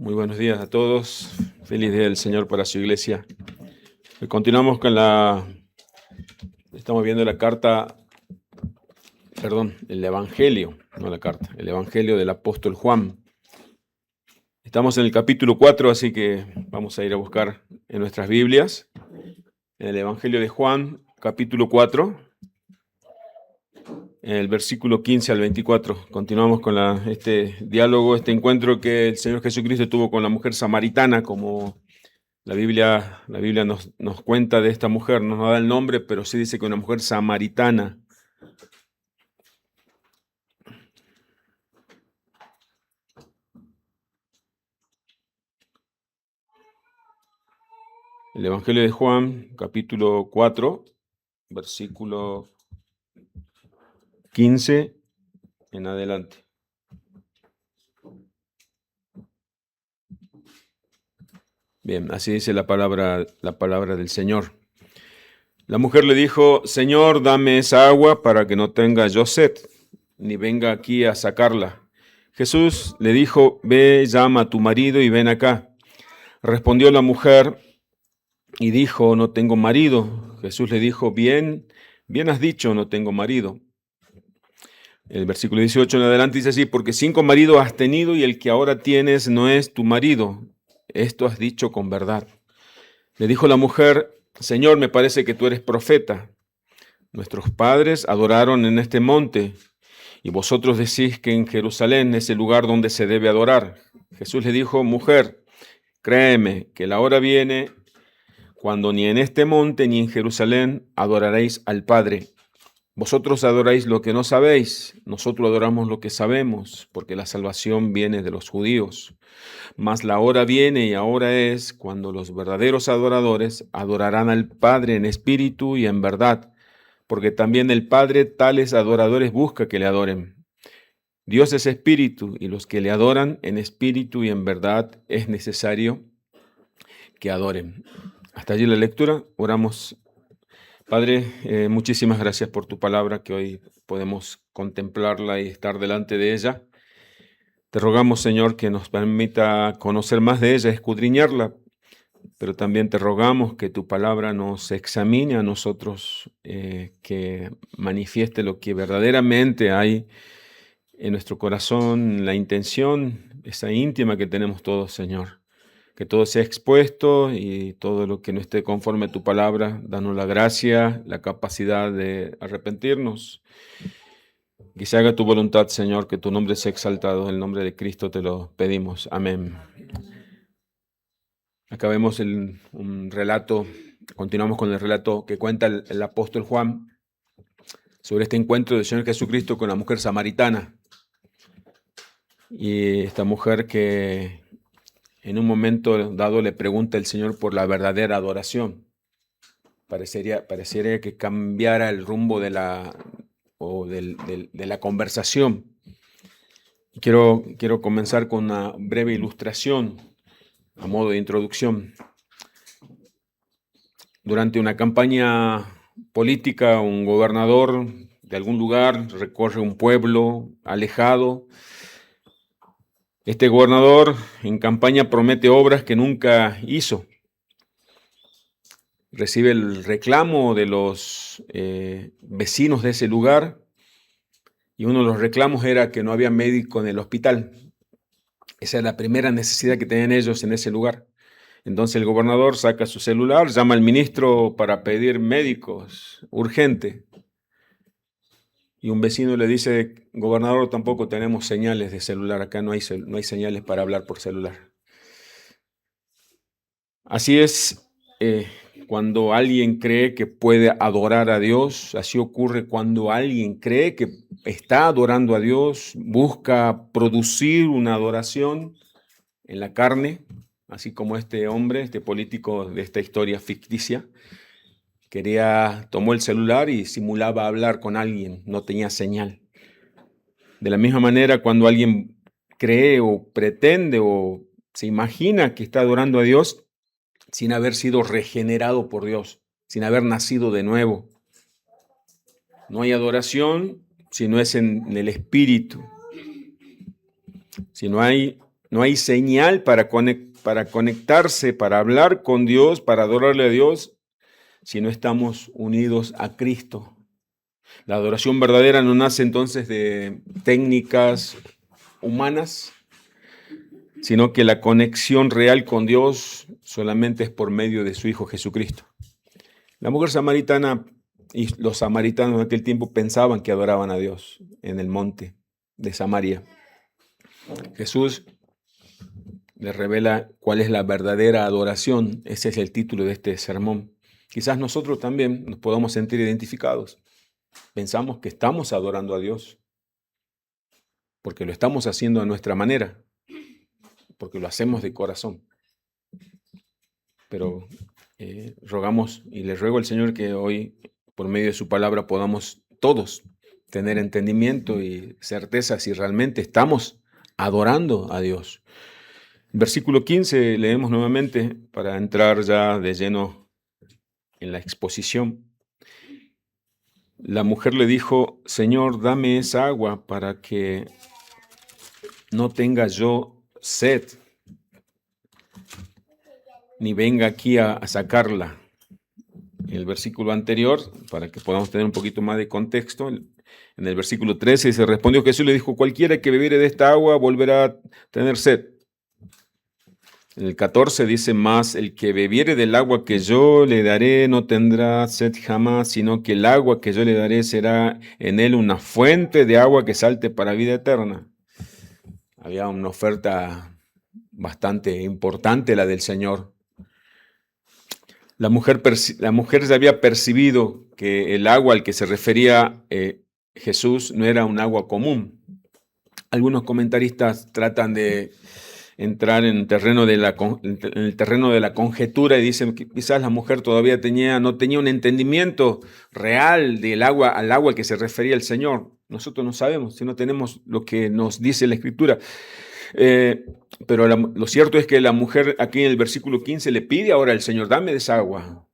Muy buenos días a todos. Feliz día del Señor para su iglesia. Continuamos con estamos viendo la carta, el Evangelio, no la carta, el Evangelio del apóstol Juan. Estamos en el capítulo 4, así que vamos a ir a buscar en nuestras Biblias, en el Evangelio de Juan, capítulo 4, en el versículo 15 al 24. Continuamos con este diálogo, este encuentro que el Señor Jesucristo tuvo con la mujer samaritana, como la Biblia nos cuenta de esta mujer, no nos da el nombre, pero sí dice que una mujer samaritana. El Evangelio de Juan, capítulo 4, versículo 15 en adelante. Bien, así dice la palabra del Señor. La mujer le dijo: Señor, dame esa agua para que no tenga yo sed, ni venga aquí a sacarla. Jesús le dijo: Ve, llama a tu marido y ven acá. Respondió la mujer y dijo: No tengo marido. Jesús le dijo: Bien has dicho, no tengo marido. El versículo 18 en adelante dice así: Porque 5 maridos has tenido y el que ahora tienes no es tu marido. Esto has dicho con verdad. Le dijo la mujer: Señor, me parece que tú eres profeta. Nuestros padres adoraron en este monte, y vosotros decís que en Jerusalén es el lugar donde se debe adorar. Jesús le dijo: Mujer, créeme que la hora viene cuando ni en este monte ni en Jerusalén adoraréis al Padre. Vosotros adoráis lo que no sabéis, nosotros adoramos lo que sabemos, porque la salvación viene de los judíos. Mas la hora viene y ahora es cuando los verdaderos adoradores adorarán al Padre en espíritu y en verdad, porque también el Padre tales adoradores busca que le adoren. Dios es espíritu, y los que le adoran en espíritu y en verdad es necesario que adoren. Hasta allí la lectura. Oramos. Padre, muchísimas gracias por tu palabra, que hoy podemos contemplarla y estar delante de ella. Te rogamos, Señor, que nos permita conocer más de ella, escudriñarla, pero también te rogamos que tu palabra nos examine a nosotros, que manifieste lo que verdaderamente hay en nuestro corazón, la intención, esa íntima que tenemos todos, Señor. Que todo sea expuesto y todo lo que no esté conforme a tu palabra, danos la gracia, la capacidad de arrepentirnos. Que se haga tu voluntad, Señor, que tu nombre sea exaltado. En el nombre de Cristo te lo pedimos. Amén. Acá vemos un relato, continuamos con el relato que cuenta el apóstol Juan sobre este encuentro del Señor Jesucristo con la mujer samaritana. Y esta mujer que en un momento dado le pregunta al Señor por la verdadera adoración. Parecería que cambiara el rumbo de la conversación. Quiero comenzar con una breve ilustración a modo de introducción. Durante una campaña política, un gobernador de algún lugar recorre un pueblo alejado. Este gobernador en campaña promete obras que nunca hizo. Recibe el reclamo de los vecinos de ese lugar, y uno de los reclamos era que no había médico en el hospital. Esa es la primera necesidad que tenían ellos en ese lugar. Entonces el gobernador saca su celular, llama al ministro para pedir médicos, urgente. Y un vecino le dice: Gobernador, tampoco tenemos señales de celular, acá no hay señales para hablar por celular. Así es cuando alguien cree que puede adorar a Dios, así ocurre cuando alguien cree que está adorando a Dios, busca producir una adoración en la carne, así como este hombre, este político de esta historia ficticia, tomó el celular y simulaba hablar con alguien, no tenía señal. De la misma manera, cuando alguien cree o pretende o se imagina que está adorando a Dios sin haber sido regenerado por Dios, sin haber nacido de nuevo. No hay adoración si no es en el Espíritu, si no hay No hay señal para conectarse, para hablar con Dios, para adorarle a Dios, si no estamos unidos a Cristo. La adoración verdadera no nace entonces de técnicas humanas, sino que la conexión real con Dios solamente es por medio de su Hijo Jesucristo. La mujer samaritana y los samaritanos en aquel tiempo pensaban que adoraban a Dios en el monte de Samaria. Jesús les revela cuál es la verdadera adoración. Ese es el título de este sermón. Quizás nosotros también nos podamos sentir identificados. Pensamos que estamos adorando a Dios porque lo estamos haciendo a nuestra manera, porque lo hacemos de corazón. Pero rogamos y le ruego al Señor que hoy, por medio de su palabra, podamos todos tener entendimiento y certeza si realmente estamos adorando a Dios. Versículo 15, leemos nuevamente para entrar ya de lleno en la exposición. La mujer le dijo: Señor, dame esa agua para que no tenga yo sed, ni venga aquí a sacarla. En el versículo anterior, para que podamos tener un poquito más de contexto, en el versículo 13 se respondió Jesús, le dijo: cualquiera que bebiere de esta agua volverá a tener sed. En el 14 dice: más el que bebiere del agua que yo le daré no tendrá sed jamás, sino que el agua que yo le daré será en él una fuente de agua que salte para vida eterna. Había una oferta bastante importante, la del Señor. La mujer ya había percibido que el agua al que se refería Jesús no era un agua común. Algunos comentaristas tratan de entrar en el terreno de la conjetura y dicen que quizás la mujer todavía no tenía un entendimiento real del agua al agua al que se refería el Señor. Nosotros no sabemos, si no tenemos lo que nos dice la Escritura. Pero lo cierto es que la mujer aquí en el versículo 15 le pide ahora al Señor: dame de esa agua.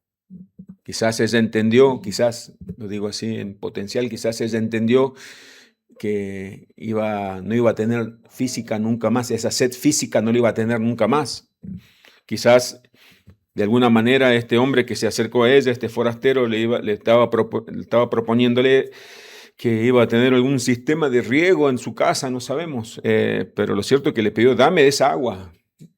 Quizás ella entendió, quizás, lo digo así en potencial, quizás ella entendió que no iba a tener física nunca más, esa sed física no la iba a tener nunca más. Quizás de alguna manera este hombre que se acercó a ella, este forastero, le estaba proponiéndole que iba a tener algún sistema de riego en su casa, no sabemos, pero lo cierto es que le pidió: dame de esa agua,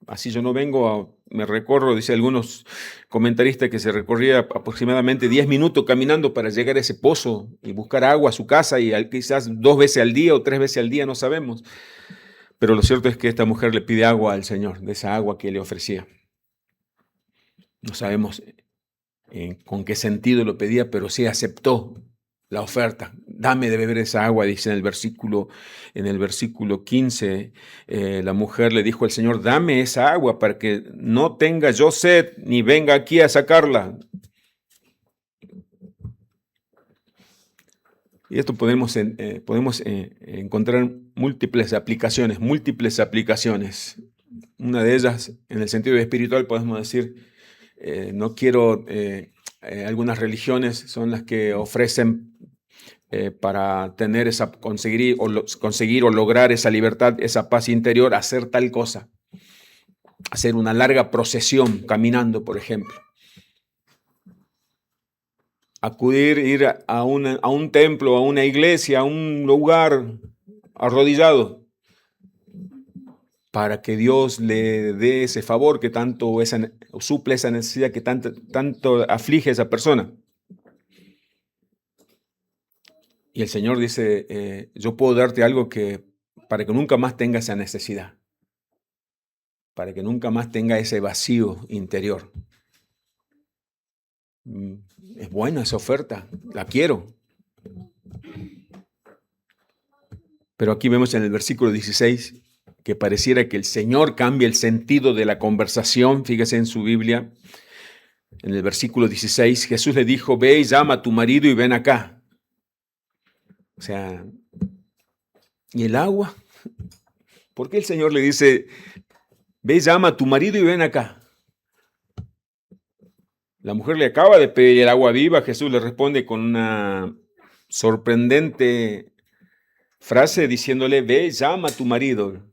así yo no vengo me recorro, dice algunos comentaristas, que se recorría aproximadamente 10 minutos caminando para llegar a ese pozo y buscar agua a su casa, y quizás 2 veces al día o 3 veces al día, no sabemos, pero lo cierto es que esta mujer le pide agua al Señor, de esa agua que le ofrecía. No sabemos con qué sentido lo pedía, pero sí aceptó la oferta. Dame de beber esa agua, dice en el versículo 15. La mujer le dijo al Señor: dame esa agua para que no tenga yo sed, ni venga aquí a sacarla. Y esto podemos encontrar múltiples aplicaciones. Una de ellas, en el sentido espiritual, podemos decir, algunas religiones son las que ofrecen para conseguir o lograr esa libertad, esa paz interior, hacer tal cosa, hacer una larga procesión caminando, por ejemplo, ir a un templo, a una iglesia, a un lugar arrodillado, para que Dios le dé ese favor que suple esa necesidad que tanto aflige a esa persona. Y el Señor dice: yo puedo darte algo para que nunca más tenga esa necesidad, para que nunca más tenga ese vacío interior. Es buena esa oferta, la quiero. Pero aquí vemos en el versículo 16 que pareciera que el Señor cambia el sentido de la conversación. Fíjese en su Biblia, en el versículo 16, Jesús le dijo: ve y llama a tu marido y ven acá. O sea, ¿y el agua? ¿Por qué el Señor le dice: ve y llama a tu marido y ven acá? La mujer le acaba de pedir el agua viva. Jesús le responde con una sorprendente frase diciéndole: ve, llama a tu marido.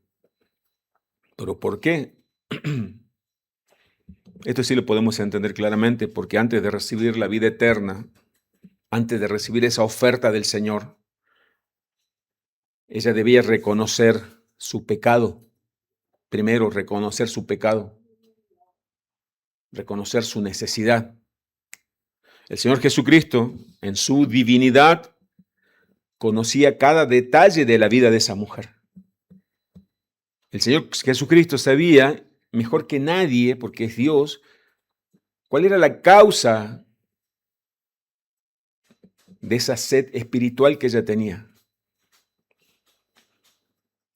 ¿Pero por qué? Esto sí lo podemos entender claramente, porque antes de recibir la vida eterna, antes de recibir esa oferta del Señor, ella debía reconocer su pecado. Primero, reconocer su pecado, reconocer su necesidad. El Señor Jesucristo, en su divinidad, conocía cada detalle de la vida de esa mujer. El Señor Jesucristo sabía, mejor que nadie, porque es Dios, cuál era la causa de esa sed espiritual que ella tenía.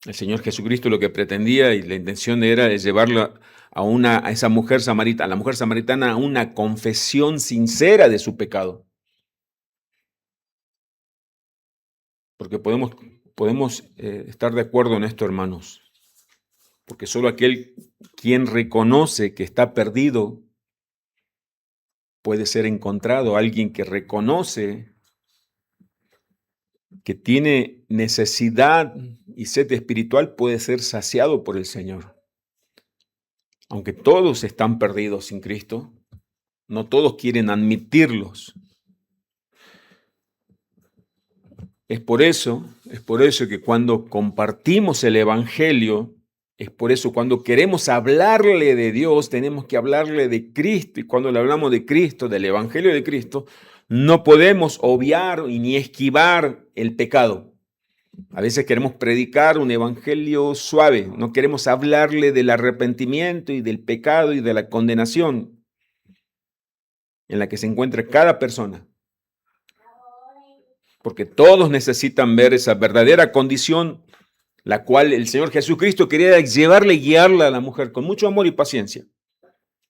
El Señor Jesucristo lo que pretendía y la intención era llevarla a esa mujer samaritana, a la mujer samaritana, a una confesión sincera de su pecado. Porque podemos estar de acuerdo en esto, hermanos. Porque solo aquel quien reconoce que está perdido puede ser encontrado. Alguien que reconoce que tiene necesidad y sed espiritual puede ser saciado por el Señor. Aunque todos están perdidos sin Cristo, no todos quieren admitirlos. Es por eso que cuando compartimos el Evangelio, es por eso cuando queremos hablarle de Dios, tenemos que hablarle de Cristo. Y cuando le hablamos de Cristo, del Evangelio de Cristo, no podemos obviar ni esquivar el pecado. A veces queremos predicar un evangelio suave, no queremos hablarle del arrepentimiento y del pecado y de la condenación en la que se encuentra cada persona. Porque todos necesitan ver esa verdadera condición, la cual el Señor Jesucristo quería llevarle y guiarla a la mujer con mucho amor y paciencia,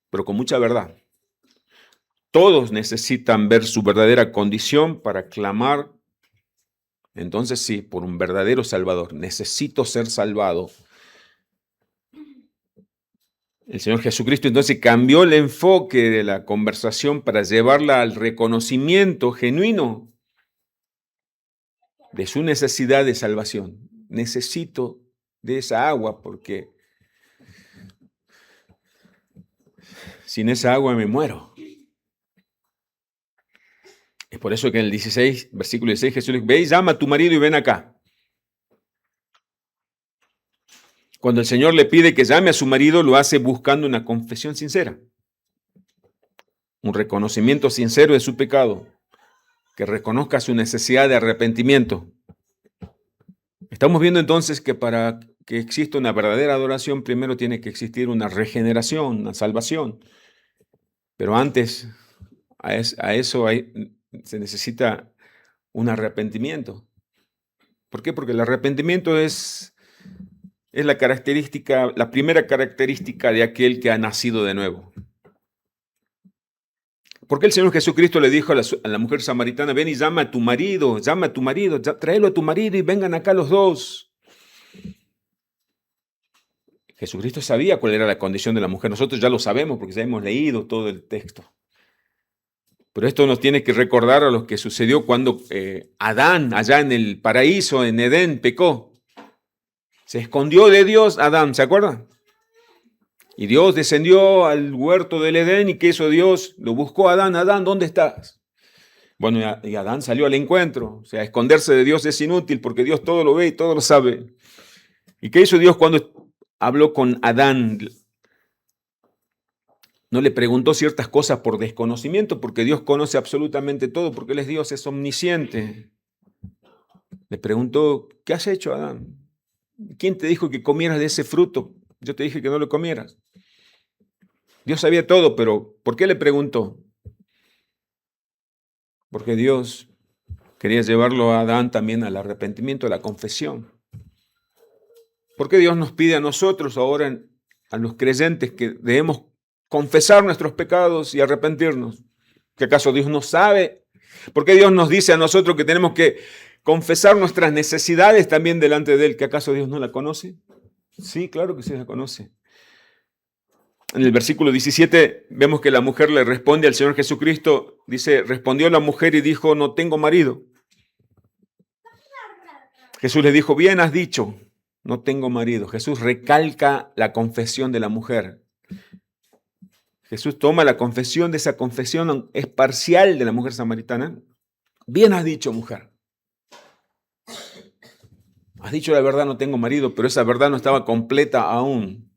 pero con mucha verdad. Todos necesitan ver su verdadera condición para clamar. Entonces sí, por un verdadero Salvador. Necesito ser salvado. El Señor Jesucristo entonces cambió el enfoque de la conversación para llevarla al reconocimiento genuino de su necesidad de salvación. Necesito de esa agua porque sin esa agua me muero. Es por eso que en el 16, versículo 16, Jesús le dice, ve y llama a tu marido y ven acá. Cuando el Señor le pide que llame a su marido, lo hace buscando una confesión sincera, un reconocimiento sincero de su pecado, que reconozca su necesidad de arrepentimiento. Estamos viendo entonces que para que exista una verdadera adoración, primero tiene que existir una regeneración, una salvación. Pero antes, a eso se necesita un arrepentimiento. ¿Por qué? Porque el arrepentimiento es la característica, la primera característica de aquel que ha nacido de nuevo. ¿Por qué el Señor Jesucristo le dijo a la mujer samaritana, ven y llama a tu marido, tráelo a tu marido y vengan acá los dos? Jesucristo sabía cuál era la condición de la mujer. Nosotros ya lo sabemos porque ya hemos leído todo el texto. Pero esto nos tiene que recordar a lo que sucedió cuando Adán, allá en el paraíso, en Edén, pecó. Se escondió de Dios Adán, ¿se acuerdan? Y Dios descendió al huerto del Edén y ¿qué hizo Dios? Lo buscó a Adán. Adán, ¿dónde estás? Bueno, y Adán salió al encuentro. O sea, esconderse de Dios es inútil porque Dios todo lo ve y todo lo sabe. ¿Y qué hizo Dios cuando habló con Adán? No le preguntó ciertas cosas por desconocimiento, porque Dios conoce absolutamente todo, porque Él es Dios, es omnisciente. Le preguntó, ¿qué has hecho, Adán? ¿Quién te dijo que comieras de ese fruto? Yo te dije que no lo comieras. Dios sabía todo, pero ¿por qué le preguntó? Porque Dios quería llevarlo a Adán también al arrepentimiento, a la confesión. ¿Por qué Dios nos pide a nosotros ahora, a los creyentes, que debemos confesar nuestros pecados y arrepentirnos? ¿Que acaso Dios no sabe? ¿Por qué Dios nos dice a nosotros que tenemos que confesar nuestras necesidades también delante de Él? ¿Que acaso Dios no la conoce? Sí, claro que sí la conoce. En el versículo 17 vemos que la mujer le responde al Señor Jesucristo. Dice, respondió la mujer y dijo, no tengo marido. Jesús le dijo, bien has dicho, no tengo marido. Jesús recalca la confesión de la mujer. Jesús toma la confesión, de esa confesión es parcial de la mujer samaritana. Bien has dicho, mujer. Has dicho la verdad, no tengo marido, pero esa verdad no estaba completa aún.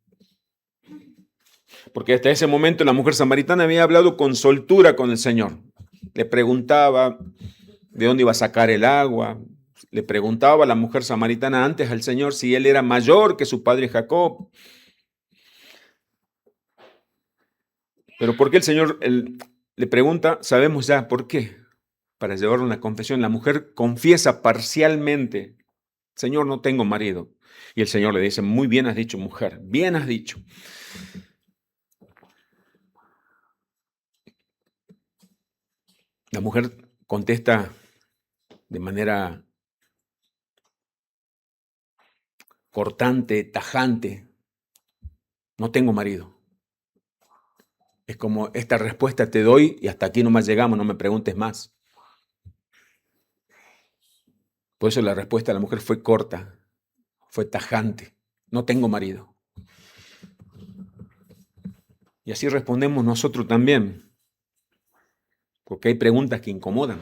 Porque hasta ese momento la mujer samaritana había hablado con soltura con el Señor. Le preguntaba de dónde iba a sacar el agua. Le preguntaba a la mujer samaritana antes al Señor si él era mayor que su padre Jacob. Pero ¿por qué el Señor le pregunta? Sabemos ya por qué. Para llevarle una confesión. La mujer confiesa parcialmente: Señor, no tengo marido. Y el Señor le dice: muy bien has dicho, mujer, bien has dicho. La mujer contesta de manera cortante, tajante: no tengo marido. Es como: esta respuesta te doy y hasta aquí nomás llegamos, no me preguntes más. Por eso la respuesta de la mujer fue corta, fue tajante: no tengo marido. Y así respondemos nosotros también, porque hay preguntas que incomodan.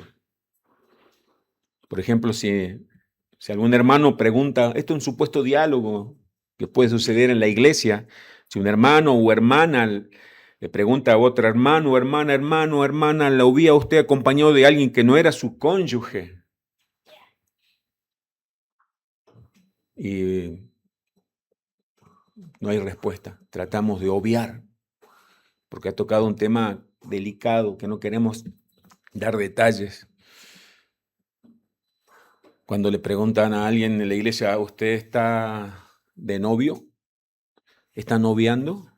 Por ejemplo, si algún hermano pregunta, esto es un supuesto diálogo que puede suceder en la iglesia, si un hermano o hermana le pregunta a otro hermano, hermana, ¿la hubiera usted acompañado de alguien que no era su cónyuge? Y no hay respuesta. Tratamos de obviar, porque ha tocado un tema delicado que no queremos dar detalles. Cuando le preguntan a alguien en la iglesia: ¿usted está de novio? ¿Está noviando?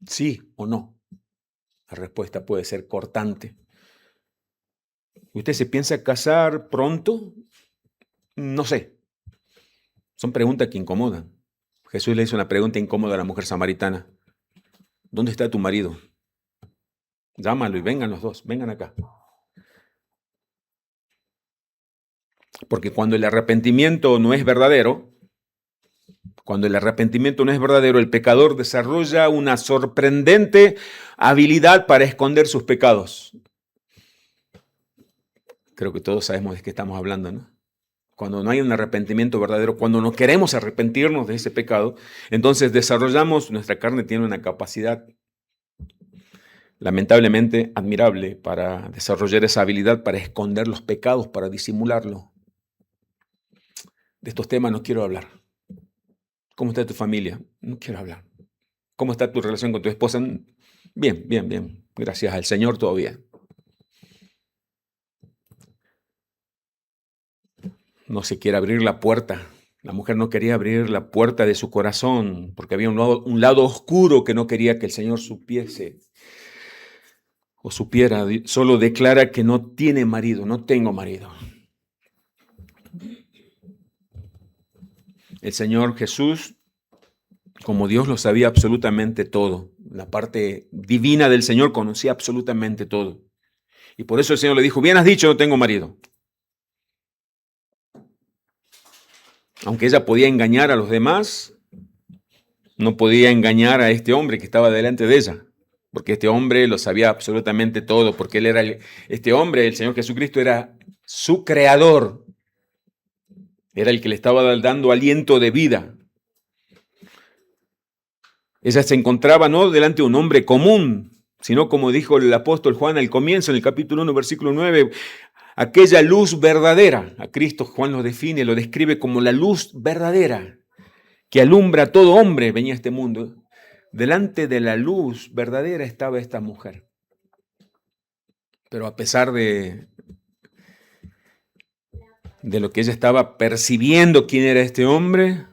¿Sí o no? La respuesta puede ser cortante. ¿Usted se piensa casar pronto? No sé. Son preguntas que incomodan. Jesús le hizo una pregunta incómoda a la mujer samaritana: ¿dónde está tu marido? Llámalo y vengan los dos, vengan acá. Porque cuando el arrepentimiento no es verdadero, el pecador desarrolla una sorprendente habilidad para esconder sus pecados. Creo que todos sabemos de qué estamos hablando, ¿no? Cuando no hay un arrepentimiento verdadero, cuando no queremos arrepentirnos de ese pecado, entonces nuestra carne tiene una capacidad lamentablemente admirable para desarrollar esa habilidad para esconder los pecados, para disimularlo. De estos temas no quiero hablar. ¿Cómo está tu familia? No quiero hablar. ¿Cómo está tu relación con tu esposa? Bien, bien, bien. Gracias al Señor, todo bien. No se quiere abrir la puerta. La mujer no quería abrir la puerta de su corazón porque había un lado oscuro que no quería que el Señor supiese o supiera. Solo declara que no tiene marido, no tengo marido. El Señor Jesús, como Dios, lo sabía absolutamente todo. La parte divina del Señor conocía absolutamente todo. Y por eso el Señor le dijo: bien has dicho, no tengo marido. Aunque ella podía engañar a los demás, no podía engañar a este hombre que estaba delante de ella, porque este hombre lo sabía absolutamente todo, porque él era este hombre, el Señor Jesucristo, era su creador, era el que le estaba dando aliento de vida. Ella se encontraba no delante de un hombre común, sino, como dijo el apóstol Juan al comienzo, en el capítulo 1, versículo 9, aquella luz verdadera. A Cristo Juan lo define, lo describe como la luz verdadera que alumbra a todo hombre, venía a este mundo. Delante de la luz verdadera estaba esta mujer. Pero a pesar de lo que ella estaba percibiendo quién era este hombre,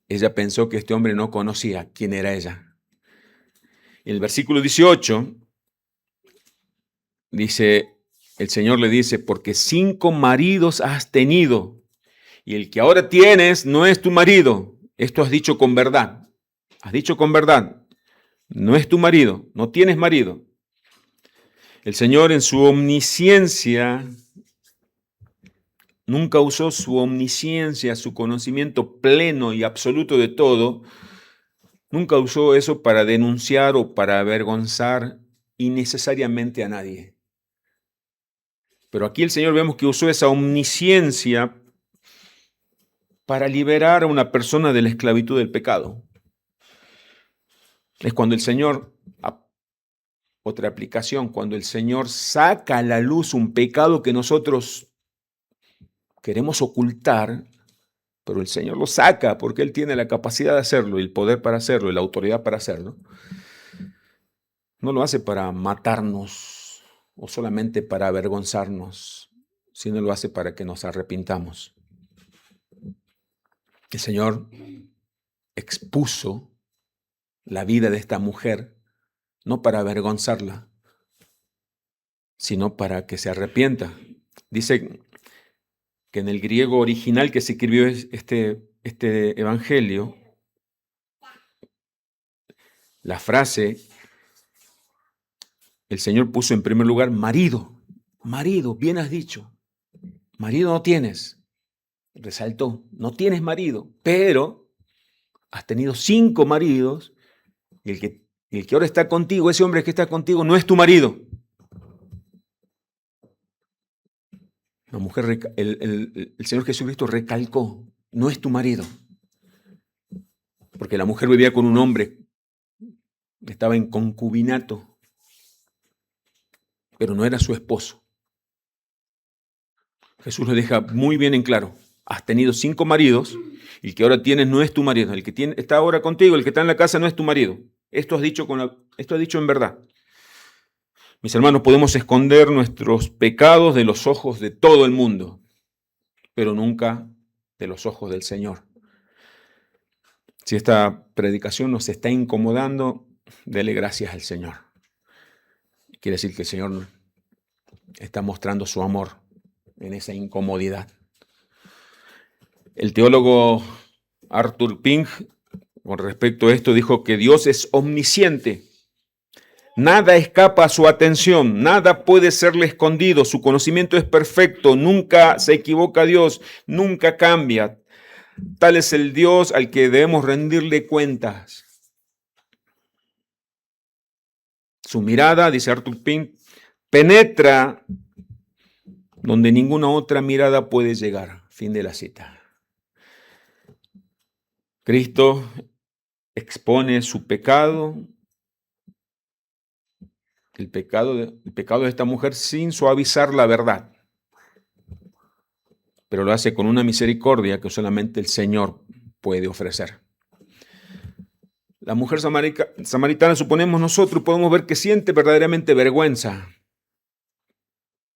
ella pensó que este hombre no conocía quién era ella. En el versículo 18 dice, el Señor le dice: porque 5 maridos has tenido, y el que ahora tienes no es tu marido. Esto has dicho con verdad. Has dicho con verdad. No es tu marido, no tienes marido. El Señor, en su omnisciencia, Nunca usó su omnisciencia, su conocimiento pleno y absoluto de todo. Nunca usó eso para denunciar o para avergonzar innecesariamente a nadie. Pero aquí el Señor vemos que usó esa omnisciencia para liberar a una persona de la esclavitud del pecado. Es cuando el Señor, otra aplicación, cuando el Señor saca a la luz un pecado que nosotros queremos ocultar, pero el Señor lo saca porque Él tiene la capacidad de hacerlo, y el poder para hacerlo, y la autoridad para hacerlo. No lo hace para matarnos o solamente para avergonzarnos, sino lo hace para que nos arrepintamos. El Señor expuso la vida de esta mujer, no para avergonzarla, sino para que se arrepienta. Dice que en el griego original que se escribió este evangelio, la frase, el Señor puso en primer lugar marido. Marido, bien has dicho. Marido no tienes. Resaltó, no tienes marido, pero has tenido 5 maridos y el que ahora está contigo, ese hombre que está contigo, no es tu marido. La mujer, el Señor Jesucristo recalcó, no es tu marido. Porque la mujer vivía con un hombre, estaba en concubinato, pero no era su esposo. Jesús lo deja muy bien en claro. Has tenido 5 maridos y el que ahora tienes no es tu marido. El que está ahora contigo, el que está en la casa no es tu marido. Esto has dicho en verdad. Mis hermanos, podemos esconder nuestros pecados de los ojos de todo el mundo, pero nunca de los ojos del Señor. Si esta predicación nos está incomodando, dele gracias al Señor. Quiere decir que el Señor está mostrando su amor en esa incomodidad. El teólogo Arthur Pink, con respecto a esto, dijo que Dios es omnisciente. Nada escapa a su atención, nada puede serle escondido, su conocimiento es perfecto, nunca se equivoca Dios, nunca cambia. Tal es el Dios al que debemos rendirle cuentas. Su mirada, dice Arthur Pink, penetra donde ninguna otra mirada puede llegar. Fin de la cita. Cristo expone su pecado, el pecado de esta mujer sin suavizar la verdad, pero lo hace con una misericordia que solamente el Señor puede ofrecer. La mujer samaritana, suponemos nosotros, podemos ver que siente verdaderamente vergüenza,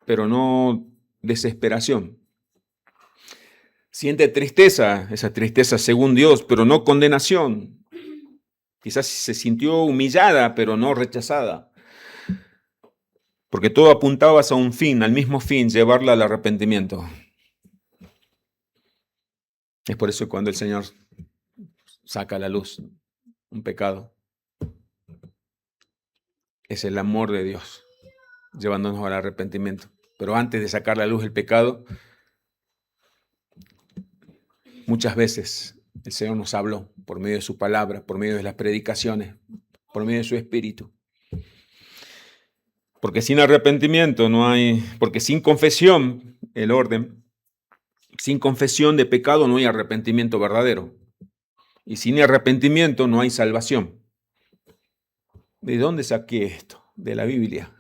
pero no desesperación. Siente tristeza, esa tristeza según Dios, pero no condenación. Quizás se sintió humillada, pero no rechazada. Porque todo apuntaba hacia un fin, al mismo fin, llevarla al arrepentimiento. Es por eso que cuando el Señor saca a la luz un pecado, es el amor de Dios, llevándonos al arrepentimiento. Pero antes de sacar a la luz el pecado, muchas veces el Señor nos habló por medio de su palabra, por medio de las predicaciones, por medio de su espíritu. Porque sin arrepentimiento no hay, porque sin confesión, el orden, sin confesión de pecado no hay arrepentimiento verdadero. Y sin arrepentimiento no hay salvación. ¿De dónde saqué esto? De la Biblia.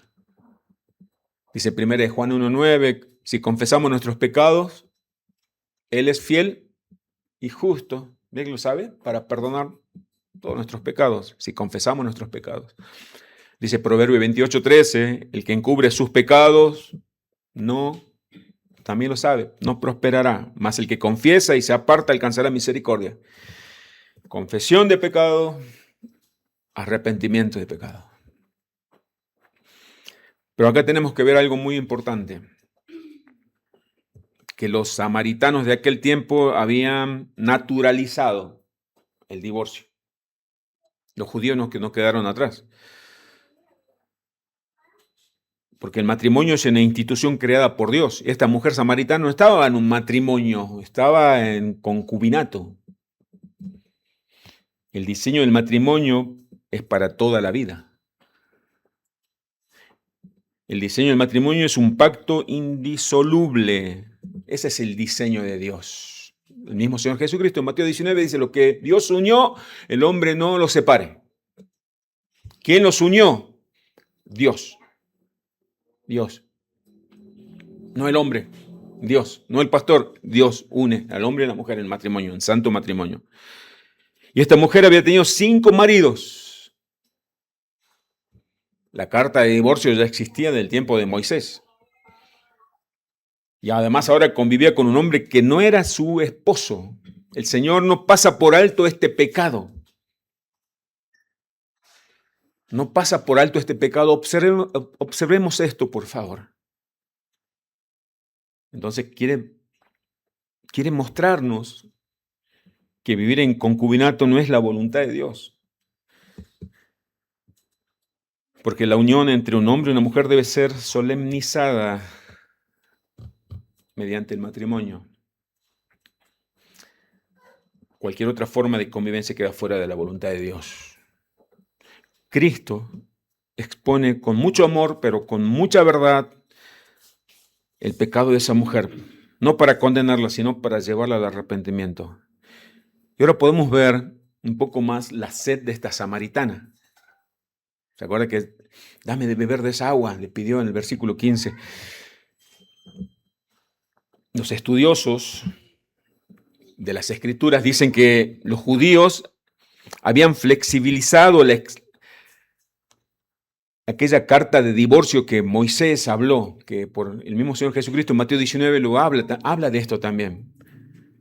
Dice 1 Juan 1:9, si confesamos nuestros pecados, Él es fiel y justo, ¿ven lo sabe? Para perdonar todos nuestros pecados, si confesamos nuestros pecados. Dice Proverbio 28:13, el que encubre sus pecados, también lo sabe, no prosperará, mas el que confiesa y se aparta alcanzará misericordia. Confesión de pecado, arrepentimiento de pecado. Pero acá tenemos que ver algo muy importante, que los samaritanos de aquel tiempo habían naturalizado el divorcio. Los judíos no quedaron atrás. porque el matrimonio es una institución creada por Dios. Esta mujer samaritana no estaba en un matrimonio, estaba en concubinato. El diseño del matrimonio es para toda la vida. El diseño del matrimonio es un pacto indisoluble. Ese es el diseño de Dios. El mismo Señor Jesucristo en Mateo 19 dice: lo que Dios unió, el hombre no lo separe. ¿Quién los unió? Dios. Dios. No el hombre. Dios. No el pastor. Dios une al hombre y a la mujer en el matrimonio, en santo matrimonio. Y esta mujer había tenido 5 maridos. La carta de divorcio ya existía en el tiempo de Moisés. Y además ahora convivía con un hombre que no era su esposo. El Señor no pasa por alto este pecado. No pasa por alto este pecado. Observemos esto, por favor. Entonces quiere mostrarnos que vivir en concubinato no es la voluntad de Dios. Porque la unión entre un hombre y una mujer debe ser solemnizada mediante el matrimonio. Cualquier otra forma de convivencia queda fuera de la voluntad de Dios. Cristo expone con mucho amor, pero con mucha verdad, el pecado de esa mujer, no para condenarla, sino para llevarla al arrepentimiento. Y ahora podemos ver un poco más la sed de esta samaritana. ¿Se acuerda que dame de beber de esa agua? Le pidió en el versículo 15. Los estudiosos de las Escrituras dicen que los judíos habían flexibilizado aquella carta de divorcio que Moisés habló, que por el mismo Señor Jesucristo en Mateo 19 lo habla de esto también,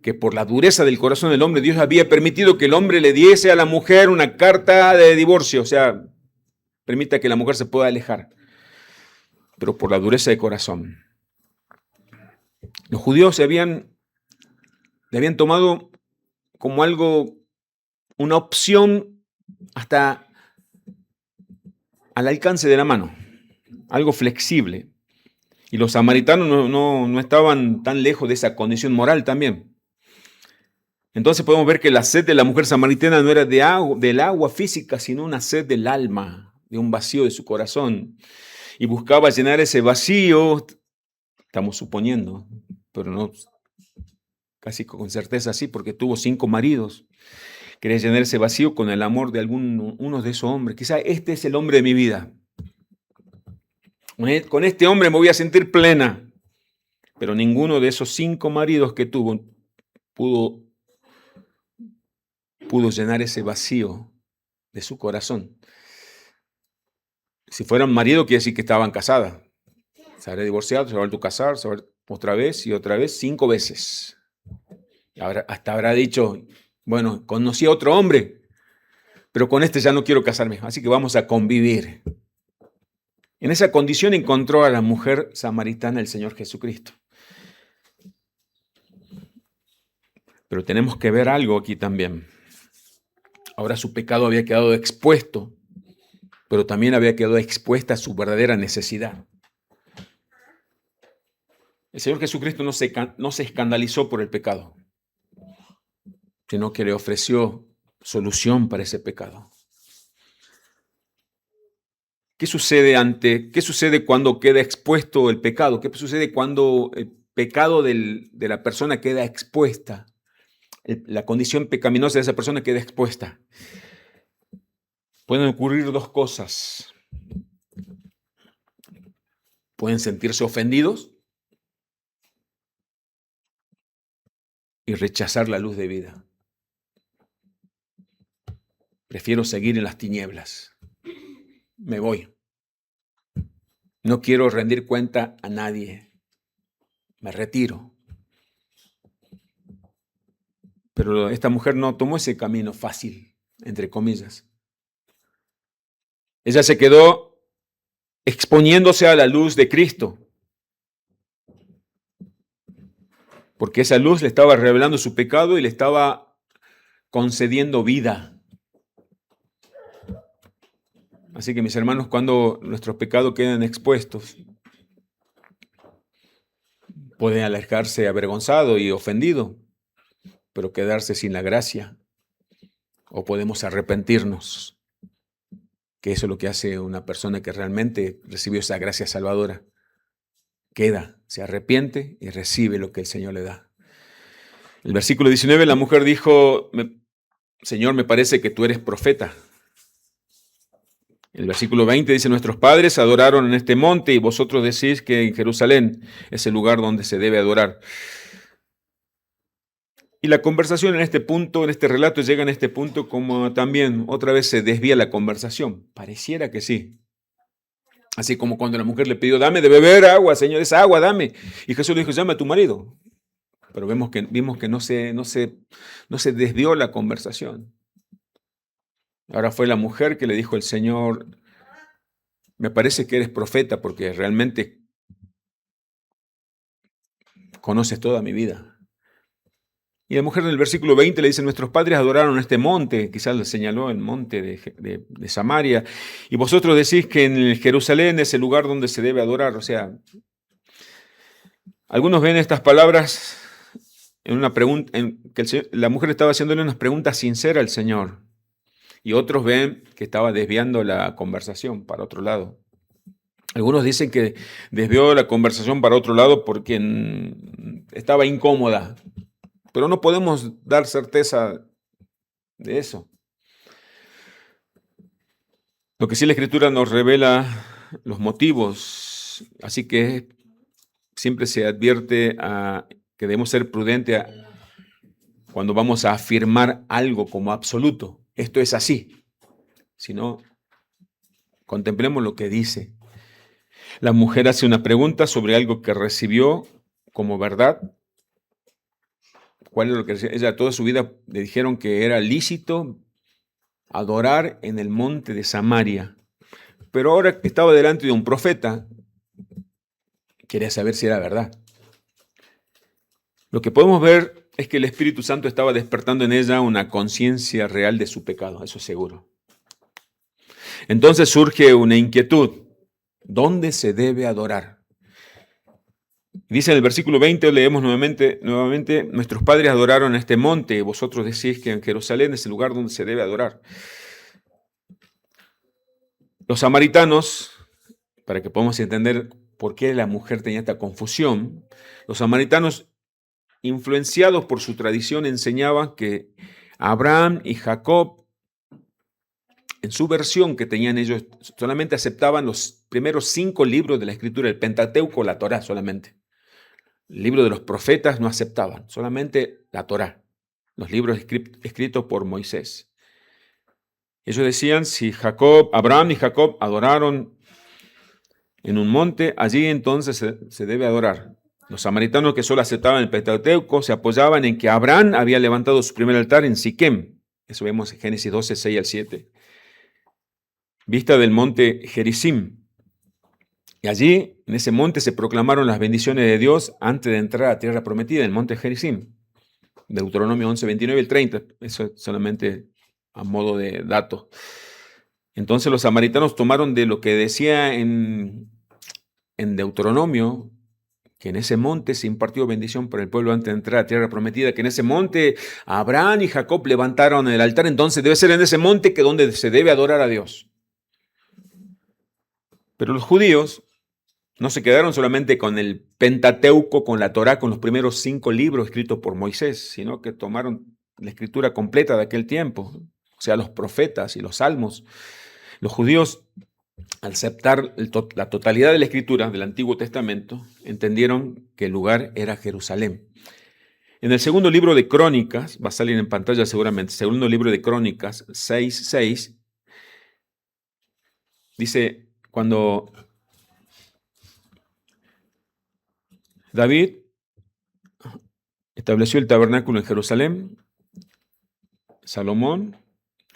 que por la dureza del corazón del hombre, Dios había permitido que el hombre le diese a la mujer una carta de divorcio, o sea, permita que la mujer se pueda alejar, pero por la dureza de corazón. Los judíos le habían tomado como algo, una opción hasta al alcance de la mano, algo flexible. Y los samaritanos no estaban tan lejos de esa condición moral también. Entonces podemos ver que la sed de la mujer samaritana no era del agua física, sino una sed del alma, de un vacío de su corazón. Y buscaba llenar ese vacío, estamos suponiendo, pero no casi con certeza sí, porque tuvo 5 maridos. Quería llenar ese vacío con el amor de uno de esos hombres. Quizá este es el hombre de mi vida. Con este hombre me voy a sentir plena. Pero ninguno de esos 5 maridos que tuvo pudo llenar ese vacío de su corazón. Si fueran marido, quiere decir que estaban casadas. Se habría divorciado, se vuelto a casar, otra vez y otra vez, 5 veces. Hasta habrá dicho, bueno, conocí a otro hombre, pero con este ya no quiero casarme, así que vamos a convivir. En esa condición encontró a la mujer samaritana el Señor Jesucristo. Pero tenemos que ver algo aquí también. Ahora su pecado había quedado expuesto, pero también había quedado expuesta su verdadera necesidad. El Señor Jesucristo no se escandalizó por el pecado, sino que le ofreció solución para ese pecado. ¿Qué sucede cuando queda expuesto el pecado? ¿Qué sucede cuando el pecado de la persona queda expuesta? La condición pecaminosa de esa persona queda expuesta. Pueden ocurrir 2 cosas. Pueden sentirse ofendidos y rechazar la luz de vida. Prefiero seguir en las tinieblas. Me voy. No quiero rendir cuenta a nadie. Me retiro. Pero esta mujer no tomó ese camino fácil, entre comillas. Ella se quedó exponiéndose a la luz de Cristo, porque esa luz le estaba revelando su pecado y le estaba concediendo vida. Así que mis hermanos, cuando nuestros pecados quedan expuestos, Puede alejarse avergonzado y ofendido, pero quedarse sin la gracia. O podemos arrepentirnos, que eso es lo que hace una persona que realmente recibió esa gracia salvadora. Queda, se arrepiente y recibe lo que el Señor le da. El versículo 19, la mujer dijo, Señor, me parece que tú eres profeta. El versículo 20 dice, nuestros padres adoraron en este monte y vosotros decís que en Jerusalén es el lugar donde se debe adorar. Y la conversación en este punto, en este relato, llega en este punto como también otra vez se desvía la conversación. Pareciera que sí. Así como cuando la mujer le pidió, dame de beber agua, Señor, esa agua, dame. Y Jesús le dijo, llama a tu marido. Pero vimos que no se desvió la conversación. Ahora fue la mujer que le dijo al Señor, me parece que eres profeta porque realmente conoces toda mi vida. Y la mujer en el versículo 20 le dice, nuestros padres adoraron este monte, quizás le señaló el monte de Samaria, y vosotros decís que en Jerusalén es el lugar donde se debe adorar. O sea, algunos ven estas palabras en una pregunta, la mujer estaba haciéndole unas preguntas sinceras al Señor, y otros ven que estaba desviando la conversación para otro lado. Algunos dicen que desvió la conversación para otro lado porque estaba incómoda, pero no podemos dar certeza de eso. Lo que sí la Escritura nos revela los motivos, así que siempre se advierte que debemos ser prudentes cuando vamos a afirmar algo como absoluto. Esto es así, sino contemplemos lo que dice. La mujer hace una pregunta sobre algo que recibió como verdad. ¿Cuál es lo que ella toda su vida le dijeron que era lícito adorar en el monte de Samaria? Pero ahora que estaba delante de un profeta, quería saber si era verdad. Lo que podemos ver es que el Espíritu Santo estaba despertando en ella una conciencia real de su pecado, eso es seguro. Entonces surge una inquietud. ¿Dónde se debe adorar? Dice en el versículo 20, leemos nuevamente, nuestros padres adoraron en este monte, y vosotros decís que en Jerusalén es el lugar donde se debe adorar. Los samaritanos, para que podamos entender por qué la mujer tenía esta confusión, los samaritanos, influenciados por su tradición, enseñaban que Abraham y Jacob, en su versión que tenían ellos, solamente aceptaban los primeros 5 libros de la Escritura, el Pentateuco, la Torá solamente. El libro de los profetas no aceptaban, solamente la Torá, los libros escritos por Moisés. Ellos decían, si Abraham y Jacob adoraron en un monte, allí entonces se debe adorar. Los samaritanos que solo aceptaban el Pentateuco se apoyaban en que Abraham había levantado su primer altar en Siquem. Eso vemos en Génesis 12, 6 al 7. Vista del monte Gerizim. Y allí, en ese monte, se proclamaron las bendiciones de Dios antes de entrar a tierra prometida, en el monte Gerizim. Deuteronomio 11, 29 y 30. Eso es solamente a modo de dato. Entonces los samaritanos tomaron de lo que decía en Deuteronomio, que en ese monte se impartió bendición para el pueblo antes de entrar a tierra prometida, que en ese monte Abraham y Jacob levantaron el altar, entonces debe ser en ese monte que donde se debe adorar a Dios. Pero los judíos no se quedaron solamente con el Pentateuco, con la Torá, con los primeros 5 libros escritos por Moisés, sino que tomaron la escritura completa de aquel tiempo, o sea, los profetas y los salmos. Los judíos, al aceptar la totalidad de la escritura del Antiguo Testamento, entendieron que el lugar era Jerusalén. En el segundo libro de Crónicas, va a salir en pantalla seguramente, segundo libro de Crónicas 6:6, dice, cuando David estableció el tabernáculo en Jerusalén, Salomón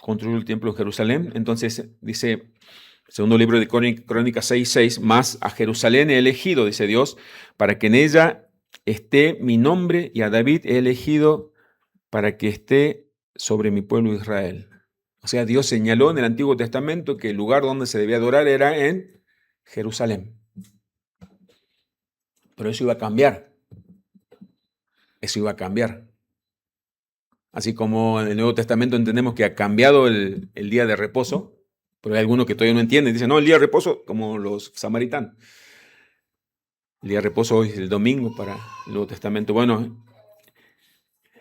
construyó el templo en Jerusalén, entonces dice, segundo libro de Crónicas 6:6, más a Jerusalén he elegido, dice Dios, para que en ella esté mi nombre, y a David he elegido para que esté sobre mi pueblo Israel. O sea, Dios señaló en el Antiguo Testamento que el lugar donde se debía adorar era en Jerusalén. Pero eso iba a cambiar. eso iba a cambiar. Así como en el Nuevo Testamento entendemos que ha cambiado el día de reposo, pero hay algunos que todavía no entienden. Dicen, no, el día de reposo, como los samaritanos. El día de reposo hoy es el domingo para el Nuevo Testamento. Bueno,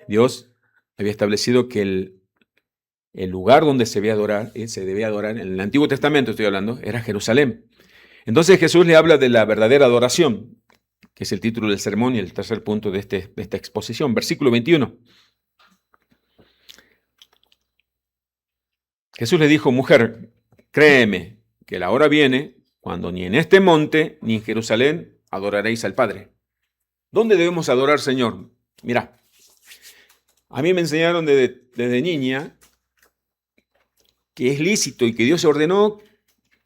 Dios había establecido que el lugar donde se debía adorar, en el Antiguo Testamento estoy hablando, era Jerusalén. Entonces Jesús le habla de la verdadera adoración, que es el título del sermón y el tercer punto de esta exposición. Versículo 21. Jesús le dijo, mujer, créeme que la hora viene cuando ni en este monte ni en Jerusalén adoraréis al Padre. ¿Dónde debemos adorar, Señor? Mira, a mí me enseñaron desde niña que es lícito y que Dios ordenó